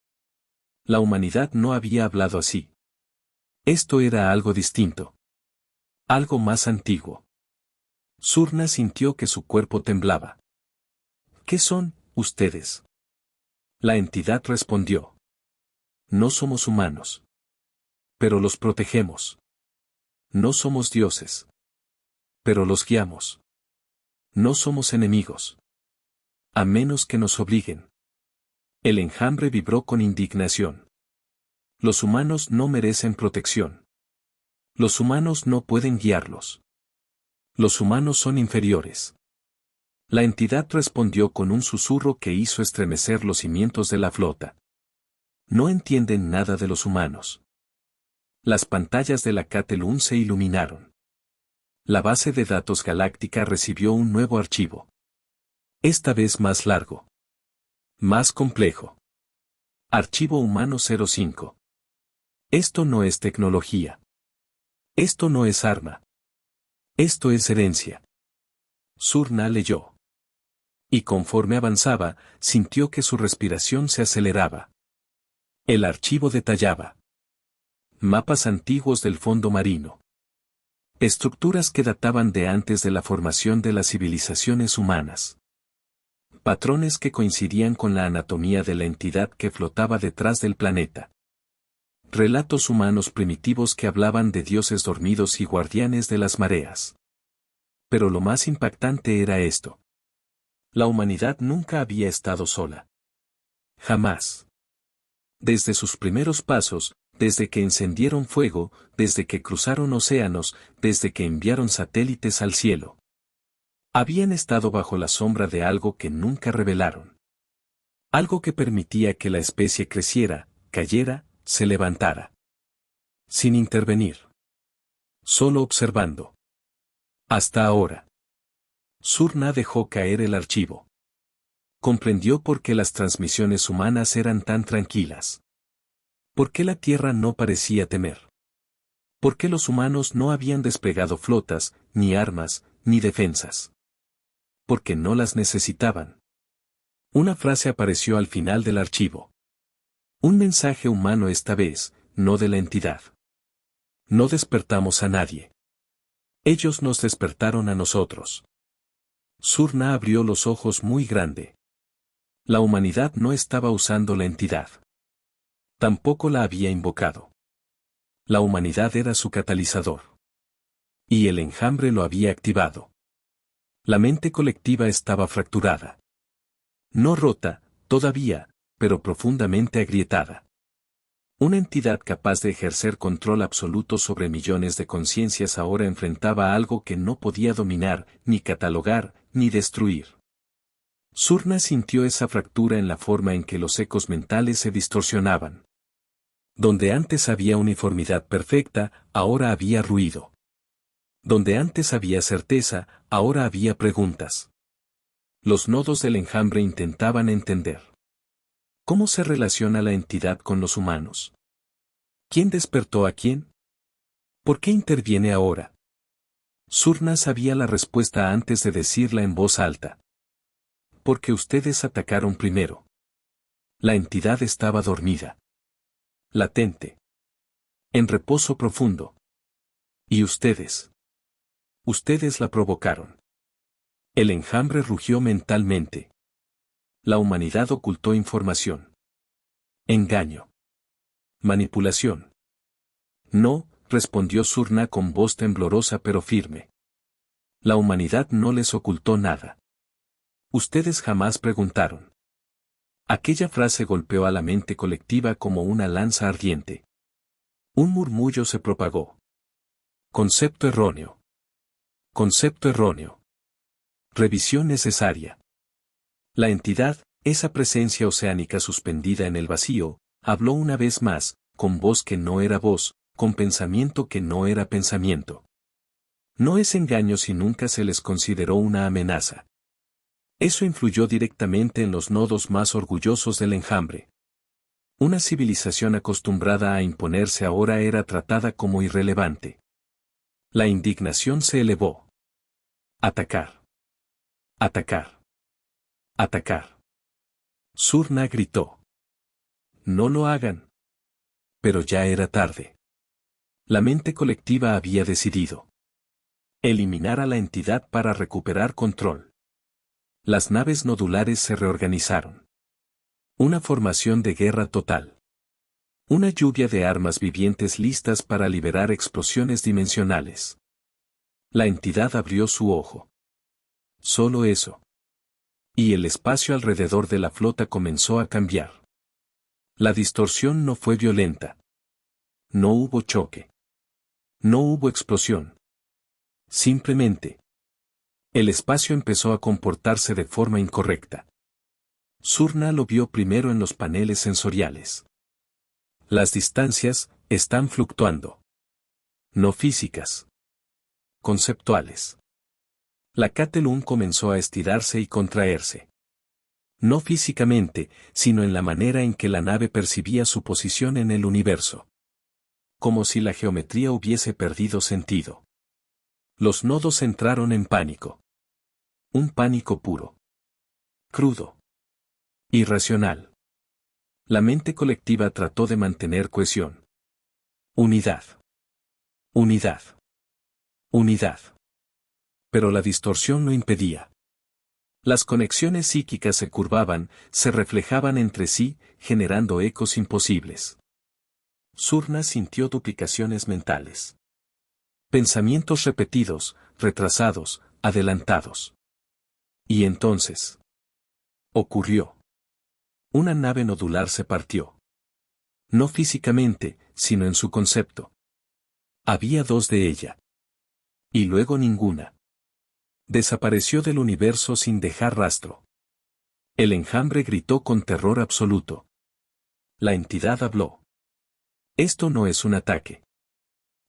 La humanidad no había hablado así. Esto era algo distinto. Algo más antiguo. Surna sintió que su cuerpo temblaba. ¿Qué son, ustedes? La entidad respondió. No somos humanos. Pero los protegemos. No somos dioses. Pero los guiamos. No somos enemigos. A menos que nos obliguen. El enjambre vibró con indignación. Los humanos no merecen protección. Los humanos no pueden guiarlos. Los humanos son inferiores. La entidad respondió con un susurro que hizo estremecer los cimientos de la flota. No entienden nada de los humanos. Las pantallas de la Catelun se iluminaron. La base de datos galáctica recibió un nuevo archivo. Esta vez más largo. Más complejo. Archivo humano 05. Esto no es tecnología. Esto no es arma. Esto es herencia. Surna leyó. Y conforme avanzaba, sintió que su respiración se aceleraba. El archivo detallaba. Mapas antiguos del fondo marino. Estructuras que databan de antes de la formación de las civilizaciones humanas. Patrones que coincidían con la anatomía de la entidad que flotaba detrás del planeta. Relatos humanos primitivos que hablaban de dioses dormidos y guardianes de las mareas. Pero lo más impactante era esto. La humanidad nunca había estado sola. Jamás. Desde sus primeros pasos, desde que encendieron fuego, desde que cruzaron océanos, desde que enviaron satélites al cielo. Habían estado bajo la sombra de algo que nunca revelaron. Algo que permitía que la especie creciera, cayera, se levantara. Sin intervenir. Solo observando. Hasta ahora. Surna dejó caer el archivo. Comprendió por qué las transmisiones humanas eran tan tranquilas. ¿Por qué la Tierra no parecía temer? ¿Por qué los humanos no habían desplegado flotas, ni armas, ni defensas? Porque no las necesitaban. Una frase apareció al final del archivo. Un mensaje humano esta vez, no de la entidad. No despertamos a nadie. Ellos nos despertaron a nosotros. Surna abrió los ojos muy grande. La humanidad no estaba usando la entidad. Tampoco la había invocado. La humanidad era su catalizador. Y el enjambre lo había activado. La mente colectiva estaba fracturada. No rota, todavía, pero profundamente agrietada. Una entidad capaz de ejercer control absoluto sobre millones de conciencias ahora enfrentaba algo que no podía dominar, ni catalogar, ni destruir. Surna sintió esa fractura en la forma en que los ecos mentales se distorsionaban. Donde antes había uniformidad perfecta, ahora había ruido. Donde antes había certeza, ahora había preguntas. Los nodos del enjambre intentaban entender. ¿Cómo se relaciona la entidad con los humanos? ¿Quién despertó a quién? ¿Por qué interviene ahora? Surna sabía la respuesta antes de decirla en voz alta. Porque ustedes atacaron primero. La entidad estaba dormida. Latente. En reposo profundo. ¿Y ustedes? Ustedes la provocaron. El enjambre rugió mentalmente. La humanidad ocultó información. Engaño. Manipulación. No, respondió Surna con voz temblorosa pero firme. La humanidad no les ocultó nada. Ustedes jamás preguntaron. Aquella frase golpeó a la mente colectiva como una lanza ardiente. Un murmullo se propagó. Concepto erróneo. Concepto erróneo. Revisión necesaria. La entidad, esa presencia oceánica suspendida en el vacío, habló una vez más, con voz que no era voz, con pensamiento que no era pensamiento. No es engaño si nunca se les consideró una amenaza. Eso influyó directamente en los nodos más orgullosos del enjambre. Una civilización acostumbrada a imponerse ahora era tratada como irrelevante. La indignación se elevó. Atacar. Atacar. Atacar. Surna gritó. No lo hagan. Pero ya era tarde. La mente colectiva había decidido eliminar a la entidad para recuperar control. Las naves nodulares se reorganizaron. Una formación de guerra total. Una lluvia de armas vivientes listas para liberar explosiones dimensionales. La entidad abrió su ojo. Solo eso. Y el espacio alrededor de la flota comenzó a cambiar. La distorsión no fue violenta. No hubo choque. No hubo explosión. Simplemente, el espacio empezó a comportarse de forma incorrecta. Surna lo vio primero en los paneles sensoriales. Las distancias están fluctuando. No físicas. Conceptuales. La Catelun comenzó a estirarse y contraerse. No físicamente, sino en la manera en que la nave percibía su posición en el universo. Como si la geometría hubiese perdido sentido. Los nodos entraron en pánico. Un pánico puro. Crudo. Irracional. La mente colectiva trató de mantener cohesión. Unidad. Unidad. Unidad. Pero la distorsión lo impedía. Las conexiones psíquicas se curvaban, se reflejaban entre sí, generando ecos imposibles. Surna sintió duplicaciones mentales. Pensamientos repetidos, retrasados, adelantados. Y entonces. Ocurrió. Una nave nodular se partió. No físicamente, sino en su concepto. Había dos de ella. Y luego ninguna. Desapareció del universo sin dejar rastro. El enjambre gritó con terror absoluto. La entidad habló. Esto no es un ataque.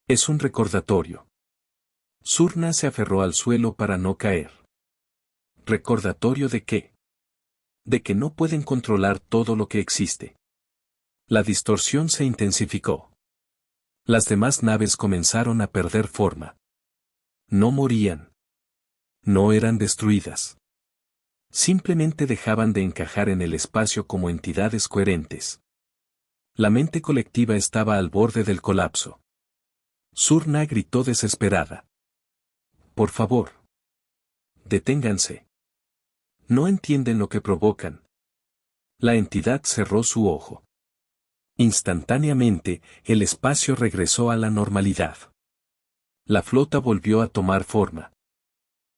Es un recordatorio. Surna se aferró al suelo para no caer. ¿Recordatorio de qué? De que no pueden controlar todo lo que existe. La distorsión se intensificó. Las demás naves comenzaron a perder forma. No morían. No eran destruidas. Simplemente dejaban de encajar en el espacio como entidades coherentes. La mente colectiva estaba al borde del colapso. Surna gritó desesperada. Por favor. Deténganse. No entienden lo que provocan. La entidad cerró su ojo. Instantáneamente, el espacio regresó a la normalidad. La flota volvió a tomar forma.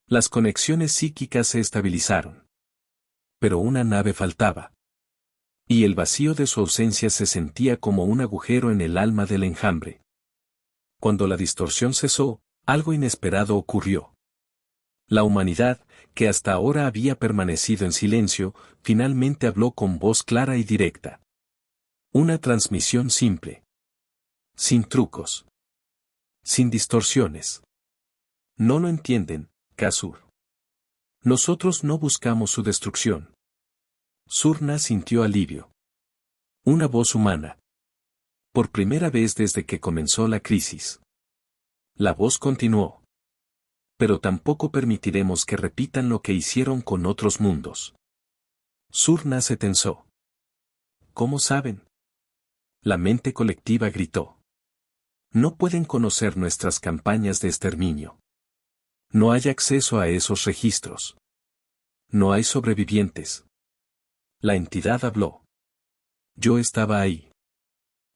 Las conexiones psíquicas se estabilizaron. Pero una nave faltaba. Y el vacío de su ausencia se sentía como un agujero en el alma del enjambre. Cuando la distorsión cesó, algo inesperado ocurrió. La humanidad, que hasta ahora había permanecido en silencio, finalmente habló con voz clara y directa. Una transmisión simple. Sin trucos. Sin distorsiones. No lo entienden, Kasur. Nosotros no buscamos su destrucción. Surna sintió alivio. Una voz humana. Por primera vez desde que comenzó la crisis. La voz continuó. Pero tampoco permitiremos que repitan lo que hicieron con otros mundos. Surna se tensó. ¿Cómo saben? La mente colectiva gritó. No pueden conocer nuestras campañas de exterminio. No hay acceso a esos registros. No hay sobrevivientes. La entidad habló. Yo estaba ahí.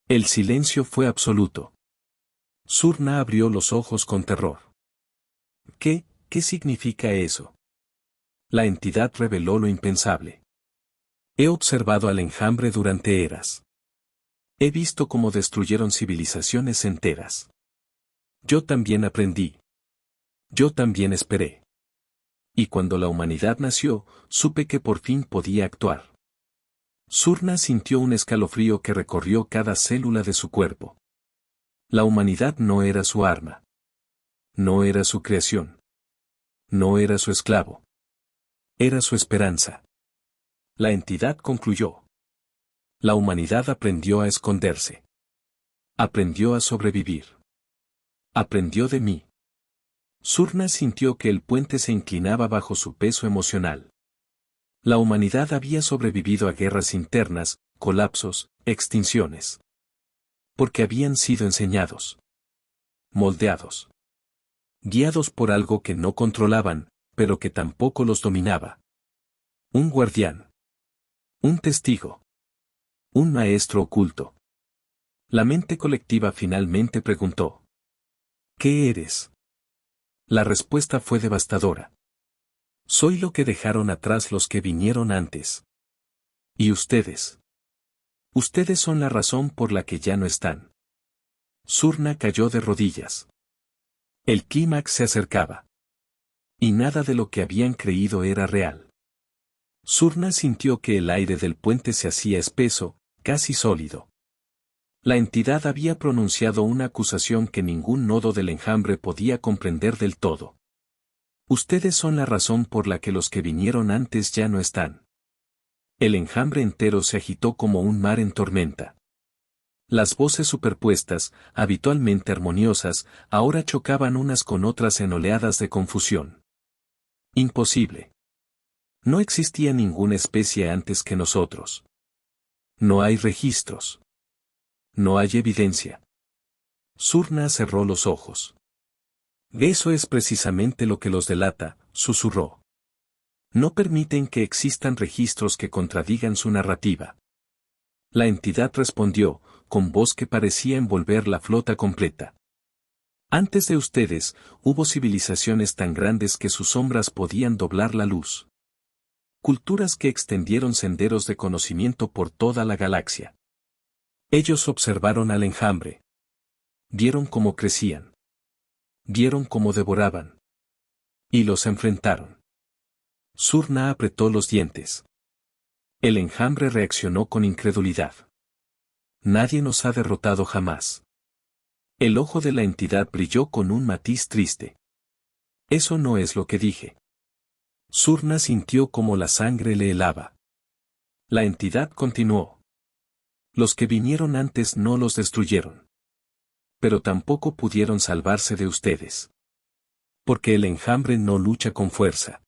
El silencio fue absoluto. Surna abrió los ojos con terror. ¿Qué significa eso? La entidad reveló lo impensable. He observado al enjambre durante eras. He visto cómo destruyeron civilizaciones enteras. Yo también aprendí. Yo también esperé. Y cuando la humanidad nació, supe que por fin podía actuar. Surna sintió un escalofrío que recorrió cada célula de su cuerpo. La humanidad no era su arma. No era su creación. No era su esclavo. Era su esperanza. La entidad concluyó. La humanidad aprendió a esconderse. Aprendió a sobrevivir. Aprendió de mí. Surna sintió que el puente se inclinaba bajo su peso emocional. La humanidad había sobrevivido a guerras internas, colapsos, extinciones. Porque habían sido enseñados. Moldeados. Guiados por algo que no controlaban, pero que tampoco los dominaba. Un guardián. Un testigo. Un maestro oculto. La mente colectiva finalmente preguntó. ¿Qué eres? La respuesta fue devastadora. Soy lo que dejaron atrás los que vinieron antes. ¿Y ustedes? Ustedes son la razón por la que ya no están. Surna cayó de rodillas. El clímax se acercaba. Y nada de lo que habían creído era real. Surna sintió que el aire del puente se hacía espeso, casi sólido. La entidad había pronunciado una acusación que ningún nodo del enjambre podía comprender del todo. Ustedes son la razón por la que los que vinieron antes ya no están. El enjambre entero se agitó como un mar en tormenta. Las voces superpuestas, habitualmente armoniosas, ahora chocaban unas con otras en oleadas de confusión. Imposible. No existía ninguna especie antes que nosotros. No hay registros. No hay evidencia. Surna cerró los ojos. Eso es precisamente lo que los delata, susurró. No permiten que existan registros que contradigan su narrativa. La entidad respondió, con voz que parecía envolver la flota completa. Antes de ustedes, hubo civilizaciones tan grandes que sus sombras podían doblar la luz. Culturas que extendieron senderos de conocimiento por toda la galaxia. Ellos observaron al enjambre. Vieron cómo crecían. Vieron cómo devoraban. Y los enfrentaron. Surna apretó los dientes. El enjambre reaccionó con incredulidad. Nadie nos ha derrotado jamás. El ojo de la entidad brilló con un matiz triste. Eso no es lo que dije. Surna sintió como la sangre le helaba. La entidad continuó. Los que vinieron antes no los destruyeron. Pero tampoco pudieron salvarse de ustedes. Porque el enjambre no lucha con fuerza.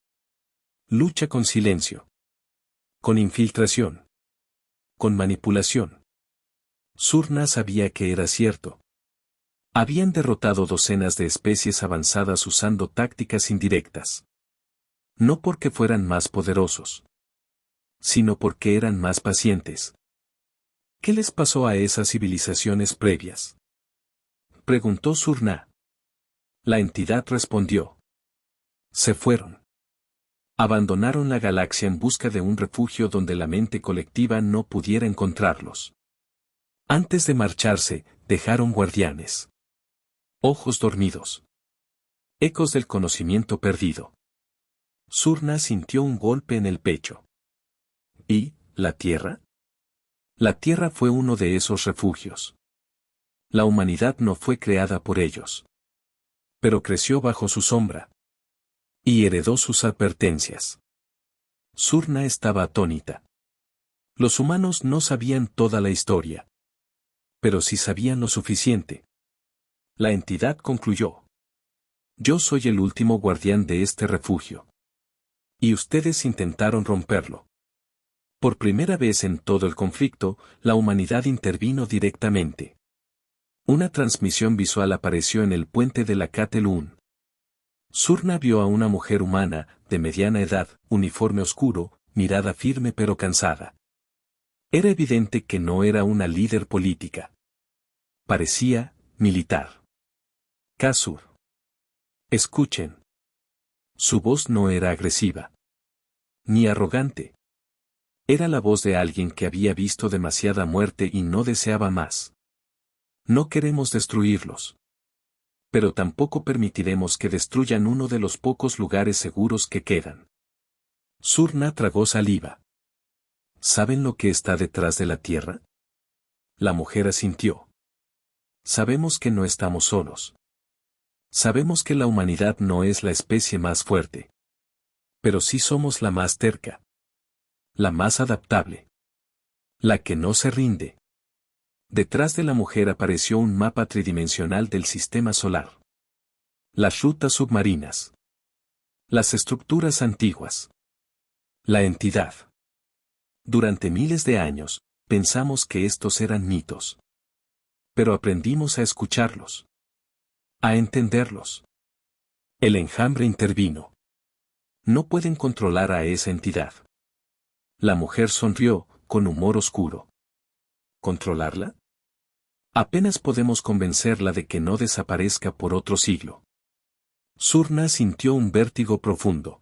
Lucha con silencio. Con infiltración. Con manipulación. Surna sabía que era cierto. Habían derrotado docenas de especies avanzadas usando tácticas indirectas. No porque fueran más poderosos. Sino porque eran más pacientes. ¿Qué les pasó a esas civilizaciones previas? Preguntó Surna. La entidad respondió. Se fueron. Abandonaron la galaxia en busca de un refugio donde la mente colectiva no pudiera encontrarlos. Antes de marcharse, dejaron guardianes. Ojos dormidos. Ecos del conocimiento perdido. Surna sintió un golpe en el pecho. ¿Y la Tierra? La Tierra fue uno de esos refugios. La humanidad no fue creada por ellos. Pero creció bajo su sombra. Y heredó sus advertencias. Surna estaba atónita. Los humanos no sabían toda la historia. Pero sí sabían lo suficiente. La entidad concluyó. Yo soy el último guardián de este refugio. Y ustedes intentaron romperlo. Por primera vez en todo el conflicto, la humanidad intervino directamente. Una transmisión visual apareció en el puente de la Catelun. Surna vio a una mujer humana, de mediana edad, uniforme oscuro, mirada firme pero cansada. Era evidente que no era una líder política. Parecía, militar. Kasur. Escuchen. Su voz no era agresiva. Ni arrogante. Era la voz de alguien que había visto demasiada muerte y no deseaba más. No queremos destruirlos. Pero tampoco permitiremos que destruyan uno de los pocos lugares seguros que quedan. Surna tragó saliva. ¿Saben lo que está detrás de la tierra? La mujer asintió. Sabemos que no estamos solos. Sabemos que la humanidad no es la especie más fuerte. Pero sí somos la más terca. La más adaptable. La que no se rinde. Detrás de la mujer apareció un mapa tridimensional del sistema solar. Las rutas submarinas. Las estructuras antiguas. La entidad. Durante miles de años, pensamos que estos eran mitos. Pero aprendimos a escucharlos. A entenderlos. El enjambre intervino. No pueden controlar a esa entidad. La mujer sonrió, con humor oscuro. ¿Controlarla? Apenas podemos convencerla de que no desaparezca por otro siglo. Surna sintió un vértigo profundo.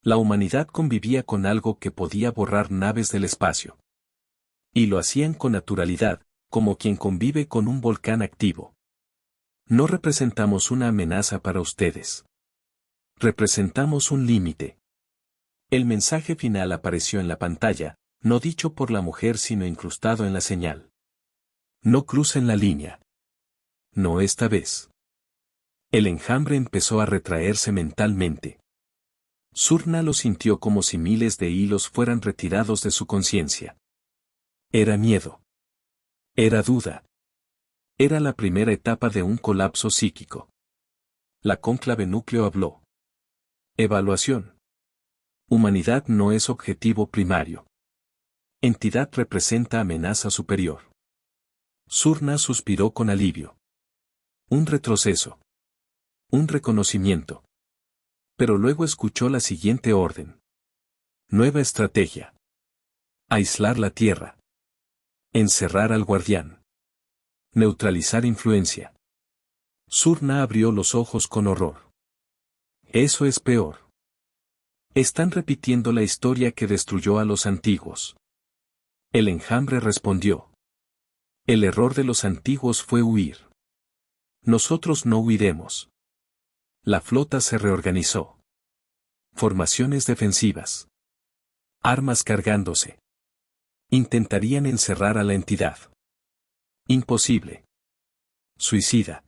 La humanidad convivía con algo que podía borrar naves del espacio. Y lo hacían con naturalidad, como quien convive con un volcán activo. No representamos una amenaza para ustedes. Representamos un límite. El mensaje final apareció en la pantalla, no dicho por la mujer sino incrustado en la señal. No crucen la línea. No esta vez. El enjambre empezó a retraerse mentalmente. Surna lo sintió como si miles de hilos fueran retirados de su conciencia. Era miedo. Era duda. Era la primera etapa de un colapso psíquico. La cónclave núcleo habló. Evaluación. Humanidad no es objetivo primario. Entidad representa amenaza superior. Surna suspiró con alivio. Un retroceso. Un reconocimiento. Pero luego escuchó la siguiente orden. Nueva estrategia. Aislar la Tierra. Encerrar al guardián. Neutralizar influencia. Surna abrió los ojos con horror. Eso es peor. Están repitiendo la historia que destruyó a los antiguos. El enjambre respondió. El error de los antiguos fue huir. Nosotros no huiremos. La flota se reorganizó. Formaciones defensivas. Armas cargándose. Intentarían encerrar a la entidad. Imposible. Suicida.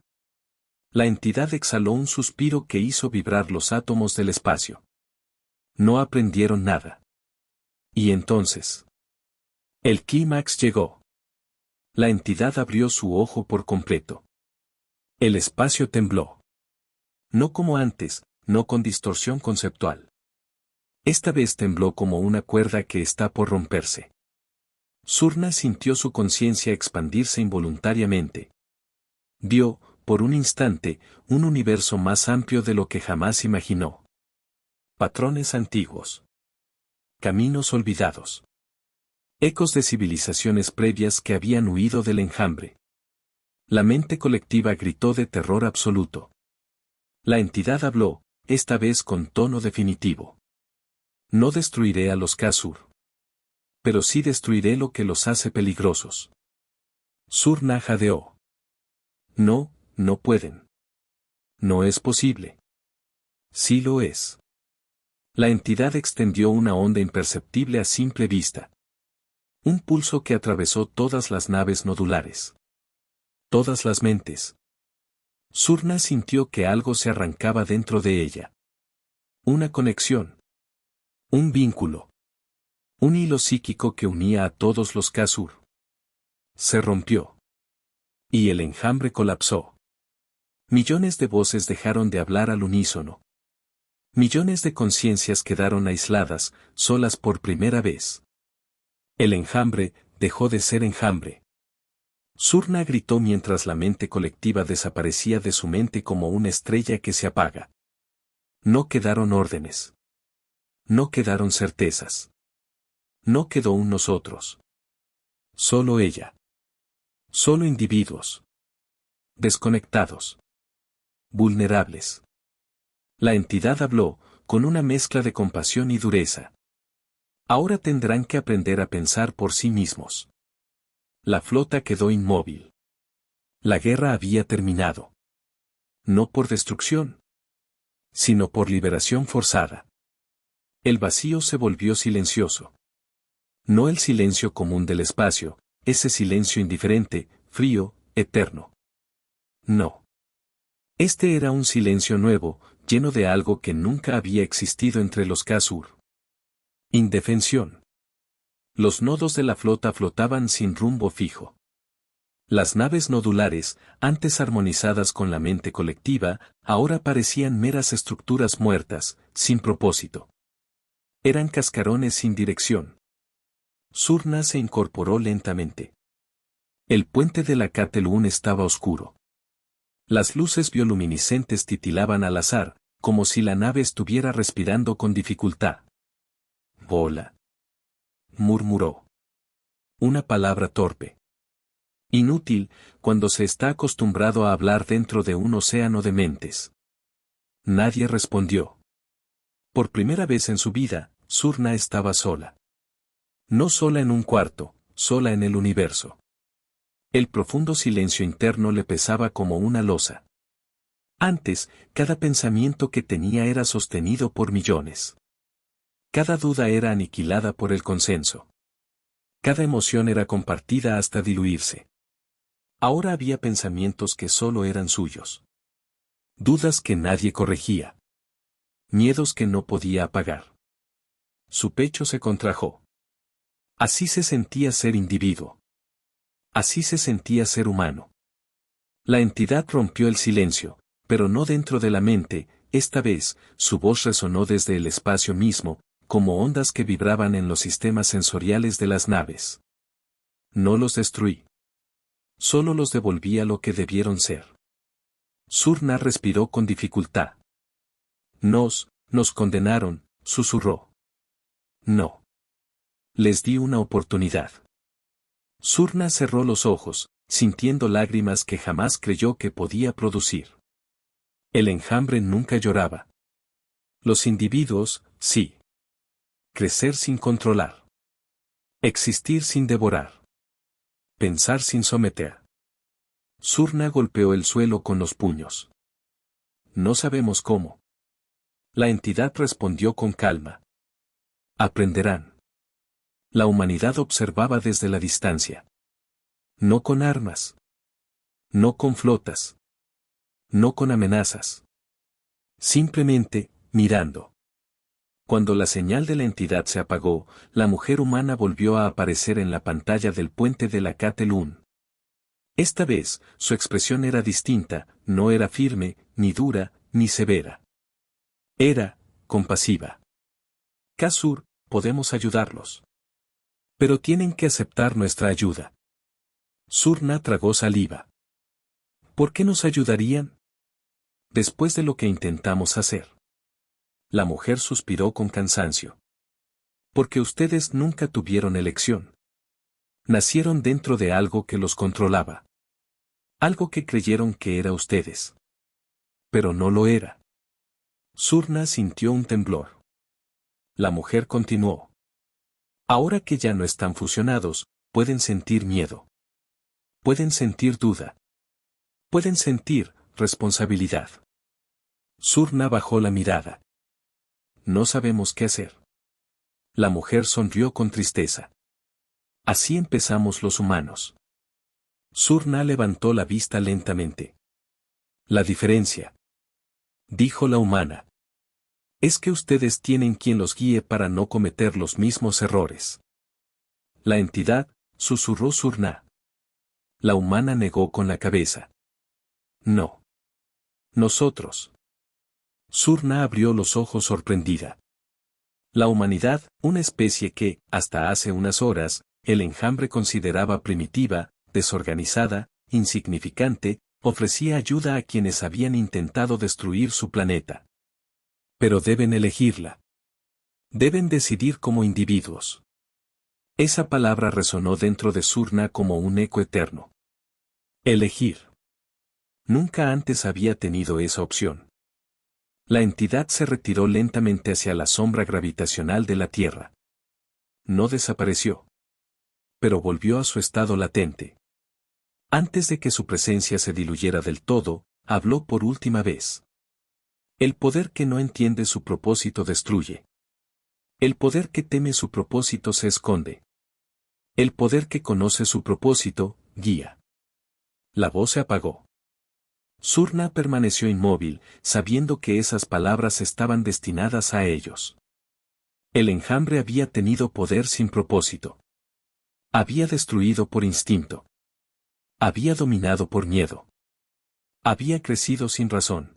La entidad exhaló un suspiro que hizo vibrar los átomos del espacio. No aprendieron nada. Y entonces. El clímax llegó. La entidad abrió su ojo por completo. El espacio tembló. No como antes, no con distorsión conceptual. Esta vez tembló como una cuerda que está por romperse. Surna sintió su conciencia expandirse involuntariamente. Vio, por un instante, un universo más amplio de lo que jamás imaginó. Patrones antiguos. Caminos olvidados. Ecos de civilizaciones previas que habían huido del enjambre. La mente colectiva gritó de terror absoluto. La entidad habló, esta vez con tono definitivo. No destruiré a los Kasur. Pero sí destruiré lo que los hace peligrosos. Surna jadeó. No, no pueden. No es posible. Sí lo es. La entidad extendió una onda imperceptible a simple vista. Un pulso que atravesó todas las naves nodulares. Todas las mentes. Surna sintió que algo se arrancaba dentro de ella. Una conexión. Un vínculo. Un hilo psíquico que unía a todos los Kasur. Se rompió. Y el enjambre colapsó. Millones de voces dejaron de hablar al unísono. Millones de conciencias quedaron aisladas, solas por primera vez. El enjambre dejó de ser enjambre. Surna gritó mientras la mente colectiva desaparecía de su mente como una estrella que se apaga. No quedaron órdenes. No quedaron certezas. No quedó un nosotros. Solo ella. Solo individuos. Desconectados. Vulnerables. La entidad habló, con una mezcla de compasión y dureza. Ahora tendrán que aprender a pensar por sí mismos. La flota quedó inmóvil. La guerra había terminado. No por destrucción, sino por liberación forzada. El vacío se volvió silencioso. No el silencio común del espacio, ese silencio indiferente, frío, eterno. No. Este era un silencio nuevo, lleno de algo que nunca había existido entre los Kasur. Indefensión. Los nodos de la flota flotaban sin rumbo fijo. Las naves nodulares, antes armonizadas con la mente colectiva, ahora parecían meras estructuras muertas, sin propósito. Eran cascarones sin dirección. Surna se incorporó lentamente. El puente de la Catelun estaba oscuro. Las luces bioluminiscentes titilaban al azar, como si la nave estuviera respirando con dificultad. «Vola», murmuró. Una palabra torpe. Inútil, cuando se está acostumbrado a hablar dentro de un océano de mentes. Nadie respondió. Por primera vez en su vida, Surna estaba sola. No sola en un cuarto, sola en el universo. El profundo silencio interno le pesaba como una losa. Antes, cada pensamiento que tenía era sostenido por millones. Cada duda era aniquilada por el consenso. Cada emoción era compartida hasta diluirse. Ahora había pensamientos que solo eran suyos. Dudas que nadie corregía. Miedos que no podía apagar. Su pecho se contrajo. Así se sentía ser individuo. Así se sentía ser humano. La entidad rompió el silencio, pero no dentro de la mente, esta vez, su voz resonó desde el espacio mismo, como ondas que vibraban en los sistemas sensoriales de las naves. No los destruí. Solo los devolví a lo que debieron ser. Surna respiró con dificultad. Nos condenaron, susurró. No. Les di una oportunidad. Surna cerró los ojos, sintiendo lágrimas que jamás creyó que podía producir. El enjambre nunca lloraba. Los individuos, sí. Crecer sin controlar. Existir sin devorar. Pensar sin someter. Surna golpeó el suelo con los puños. No sabemos cómo. La entidad respondió con calma. Aprenderán. La humanidad observaba desde la distancia. No con armas. No con flotas. No con amenazas. Simplemente, mirando. Cuando la señal de la entidad se apagó, la mujer humana volvió a aparecer en la pantalla del puente de la Catelun. Esta vez, su expresión era distinta, no era firme, ni dura, ni severa. Era, compasiva. Kasur, podemos ayudarlos. Pero tienen que aceptar nuestra ayuda. Surna tragó saliva. ¿Por qué nos ayudarían? Después de lo que intentamos hacer. La mujer suspiró con cansancio. Porque ustedes nunca tuvieron elección. Nacieron dentro de algo que los controlaba. Algo que creyeron que era ustedes. Pero no lo era. Surna sintió un temblor. La mujer continuó. Ahora que ya no están fusionados, pueden sentir miedo. Pueden sentir duda. Pueden sentir responsabilidad. Surna bajó la mirada. No sabemos qué hacer. La mujer sonrió con tristeza. Así empezamos los humanos. Surna levantó la vista lentamente. La diferencia. Dijo la humana. Es que ustedes tienen quien los guíe para no cometer los mismos errores. La entidad, susurró Surna. La humana negó con la cabeza. No. Nosotros. Surna abrió los ojos sorprendida. La humanidad, una especie que, hasta hace unas horas, el enjambre consideraba primitiva, desorganizada, insignificante, ofrecía ayuda a quienes habían intentado destruir su planeta. Pero deben elegirla. Deben decidir como individuos. Esa palabra resonó dentro de Surna como un eco eterno. Elegir. Nunca antes había tenido esa opción. La entidad se retiró lentamente hacia la sombra gravitacional de la Tierra. No desapareció. Pero volvió a su estado latente. Antes de que su presencia se diluyera del todo, habló por última vez. El poder que no entiende su propósito destruye. El poder que teme su propósito se esconde. El poder que conoce su propósito, guía. La voz se apagó. Surna permaneció inmóvil, sabiendo que esas palabras estaban destinadas a ellos. El enjambre había tenido poder sin propósito. Había destruido por instinto. Había dominado por miedo. Había crecido sin razón.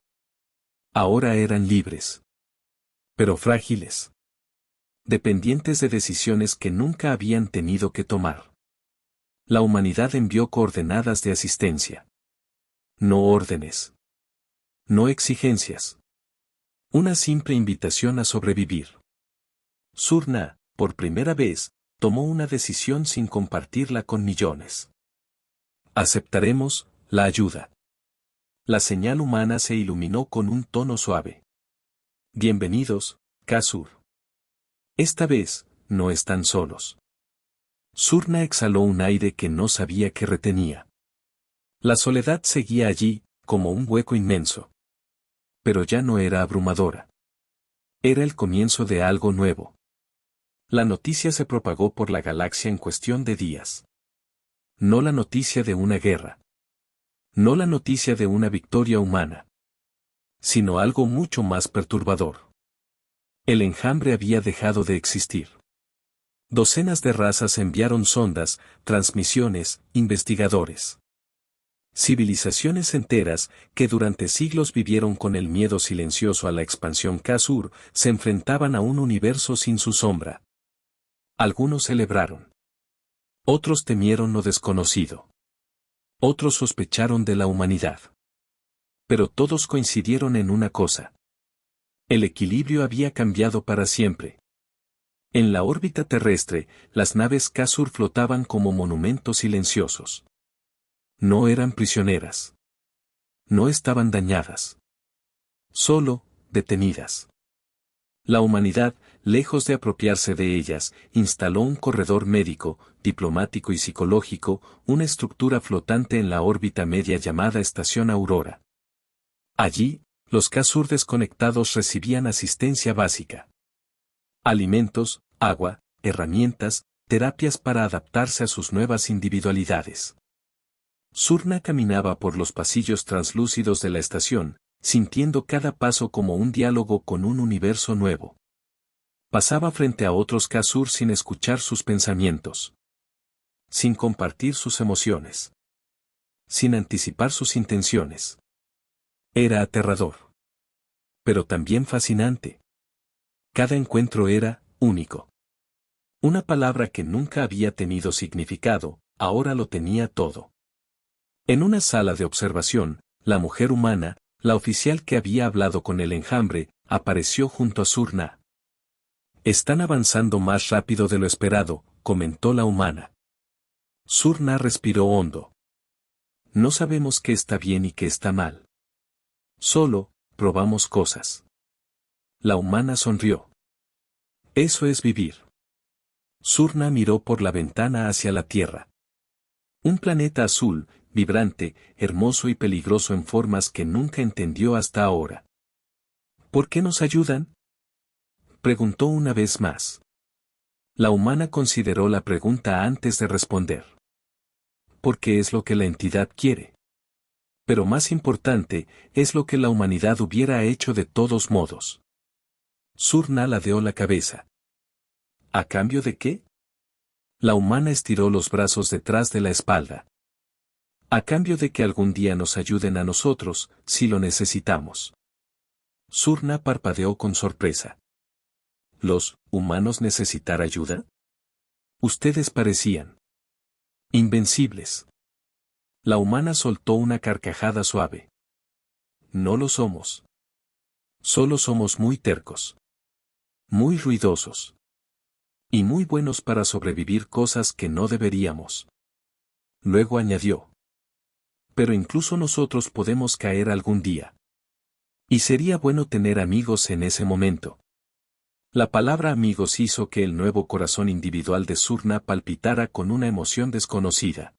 Ahora eran libres. Pero frágiles. Dependientes de decisiones que nunca habían tenido que tomar. La humanidad envió coordenadas de asistencia. No órdenes. No exigencias. Una simple invitación a sobrevivir. Surna, por primera vez, tomó una decisión sin compartirla con millones. Aceptaremos la ayuda. La señal humana se iluminó con un tono suave. Bienvenidos, Kasur. Esta vez, no están solos. Surna exhaló un aire que no sabía que retenía. La soledad seguía allí, como un hueco inmenso. Pero ya no era abrumadora. Era el comienzo de algo nuevo. La noticia se propagó por la galaxia en cuestión de días. No la noticia de una guerra. No la noticia de una victoria humana. Sino algo mucho más perturbador. El enjambre había dejado de existir. Docenas de razas enviaron sondas, transmisiones, investigadores. Civilizaciones enteras, que durante siglos vivieron con el miedo silencioso a la expansión Kasur, se enfrentaban a un universo sin su sombra. Algunos celebraron. Otros temieron lo desconocido. Otros sospecharon de la humanidad. Pero todos coincidieron en una cosa. El equilibrio había cambiado para siempre. En la órbita terrestre, las naves Kasur flotaban como monumentos silenciosos. No eran prisioneras. No estaban dañadas. Solo, detenidas. La humanidad, lejos de apropiarse de ellas, instaló un corredor médico, diplomático y psicológico, una estructura flotante en la órbita media llamada Estación Aurora. Allí, los Kasur desconectados recibían asistencia básica. Alimentos, agua, herramientas, terapias para adaptarse a sus nuevas individualidades. Surna caminaba por los pasillos translúcidos de la estación, sintiendo cada paso como un diálogo con un universo nuevo. Pasaba frente a otros Kasur sin escuchar sus pensamientos. Sin compartir sus emociones. Sin anticipar sus intenciones. Era aterrador. Pero también fascinante. Cada encuentro era único. Una palabra que nunca había tenido significado, ahora lo tenía todo. En una sala de observación, la mujer humana, la oficial que había hablado con el enjambre, apareció junto a Surna. Están avanzando más rápido de lo esperado, comentó la humana. Surna respiró hondo. No sabemos qué está bien y qué está mal. Solo, probamos cosas. La humana sonrió. Eso es vivir. Surna miró por la ventana hacia la Tierra. Un planeta azul, vibrante, hermoso y peligroso en formas que nunca entendió hasta ahora. ¿Por qué nos ayudan? Preguntó una vez más. La humana consideró la pregunta antes de responder. Porque es lo que la entidad quiere. Pero más importante, es lo que la humanidad hubiera hecho de todos modos. Surna ladeó la cabeza. ¿A cambio de qué? La humana estiró los brazos detrás de la espalda. A cambio de que algún día nos ayuden a nosotros, si lo necesitamos. Surna parpadeó con sorpresa. ¿Los humanos necesitar ayuda? Ustedes parecían invencibles. La humana soltó una carcajada suave. No lo somos. Solo somos muy tercos. Muy ruidosos. Y muy buenos para sobrevivir cosas que no deberíamos. Luego añadió. Pero incluso nosotros podemos caer algún día. Y sería bueno tener amigos en ese momento. La palabra amigos hizo que el nuevo corazón individual de Surna palpitara con una emoción desconocida.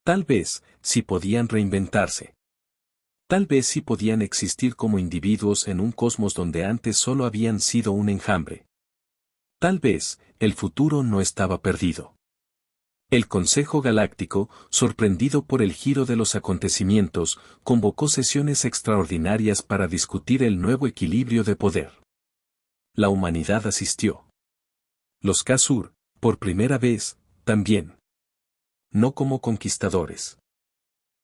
Tal vez, si podían reinventarse. Tal vez si podían existir como individuos en un cosmos donde antes solo habían sido un enjambre. Tal vez, el futuro no estaba perdido. El Consejo Galáctico, sorprendido por el giro de los acontecimientos, convocó sesiones extraordinarias para discutir el nuevo equilibrio de poder. La humanidad asistió. Los Kasur, por primera vez, también. No como conquistadores.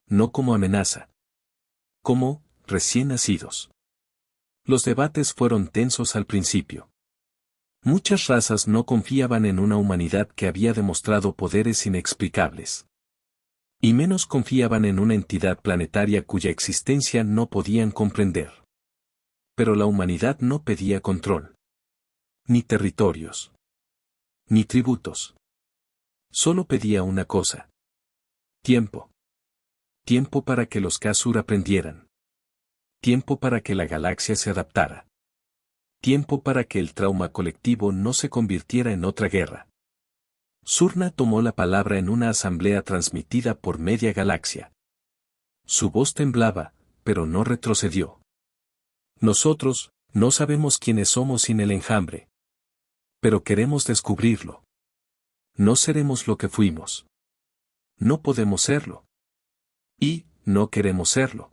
No como amenaza. Como, recién nacidos. Los debates fueron tensos al principio. Muchas razas no confiaban en una humanidad que había demostrado poderes inexplicables. Y menos confiaban en una entidad planetaria cuya existencia no podían comprender. Pero la humanidad no pedía control. Ni territorios. Ni tributos. Solo pedía una cosa. Tiempo. Tiempo para que los Kasur aprendieran. Tiempo para que la galaxia se adaptara. Tiempo para que el trauma colectivo no se convirtiera en otra guerra. Surna tomó la palabra en una asamblea transmitida por media galaxia. Su voz temblaba, pero no retrocedió. Nosotros, no sabemos quiénes somos sin el enjambre. Pero queremos descubrirlo. No seremos lo que fuimos. No podemos serlo. Y, no queremos serlo.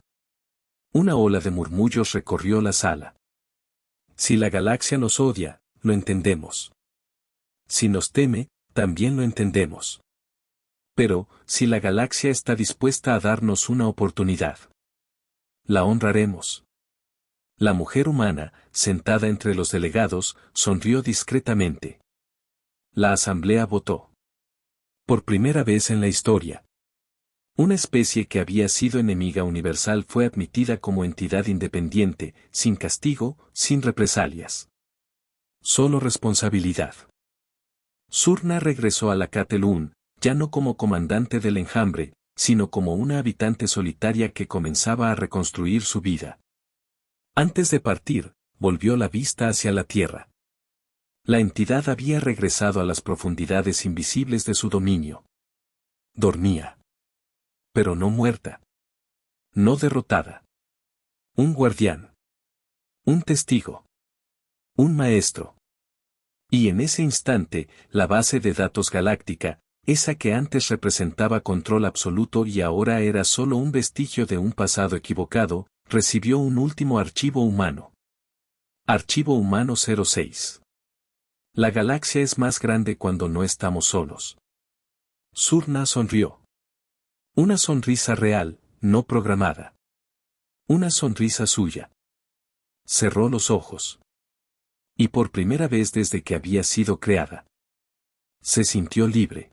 Una ola de murmullos recorrió la sala. Si la galaxia nos odia, lo entendemos. Si nos teme, también lo entendemos. Pero, si la galaxia está dispuesta a darnos una oportunidad, la honraremos. La mujer humana, sentada entre los delegados, sonrió discretamente. La asamblea votó. Por primera vez en la historia. Una especie que había sido enemiga universal fue admitida como entidad independiente, sin castigo, sin represalias. Solo responsabilidad. Surna regresó a la Catelun, ya no como comandante del enjambre, sino como una habitante solitaria que comenzaba a reconstruir su vida. Antes de partir, volvió la vista hacia la tierra. La entidad había regresado a las profundidades invisibles de su dominio. Dormía. Pero no muerta. No derrotada. Un guardián. Un testigo. Un maestro. Y en ese instante, la base de datos galáctica, esa que antes representaba control absoluto y ahora era solo un vestigio de un pasado equivocado, recibió un último archivo humano. Archivo humano 06. La galaxia es más grande cuando no estamos solos. Surna sonrió. Una sonrisa real, no programada. Una sonrisa suya. Cerró los ojos. Y por primera vez desde que había sido creada, se sintió libre.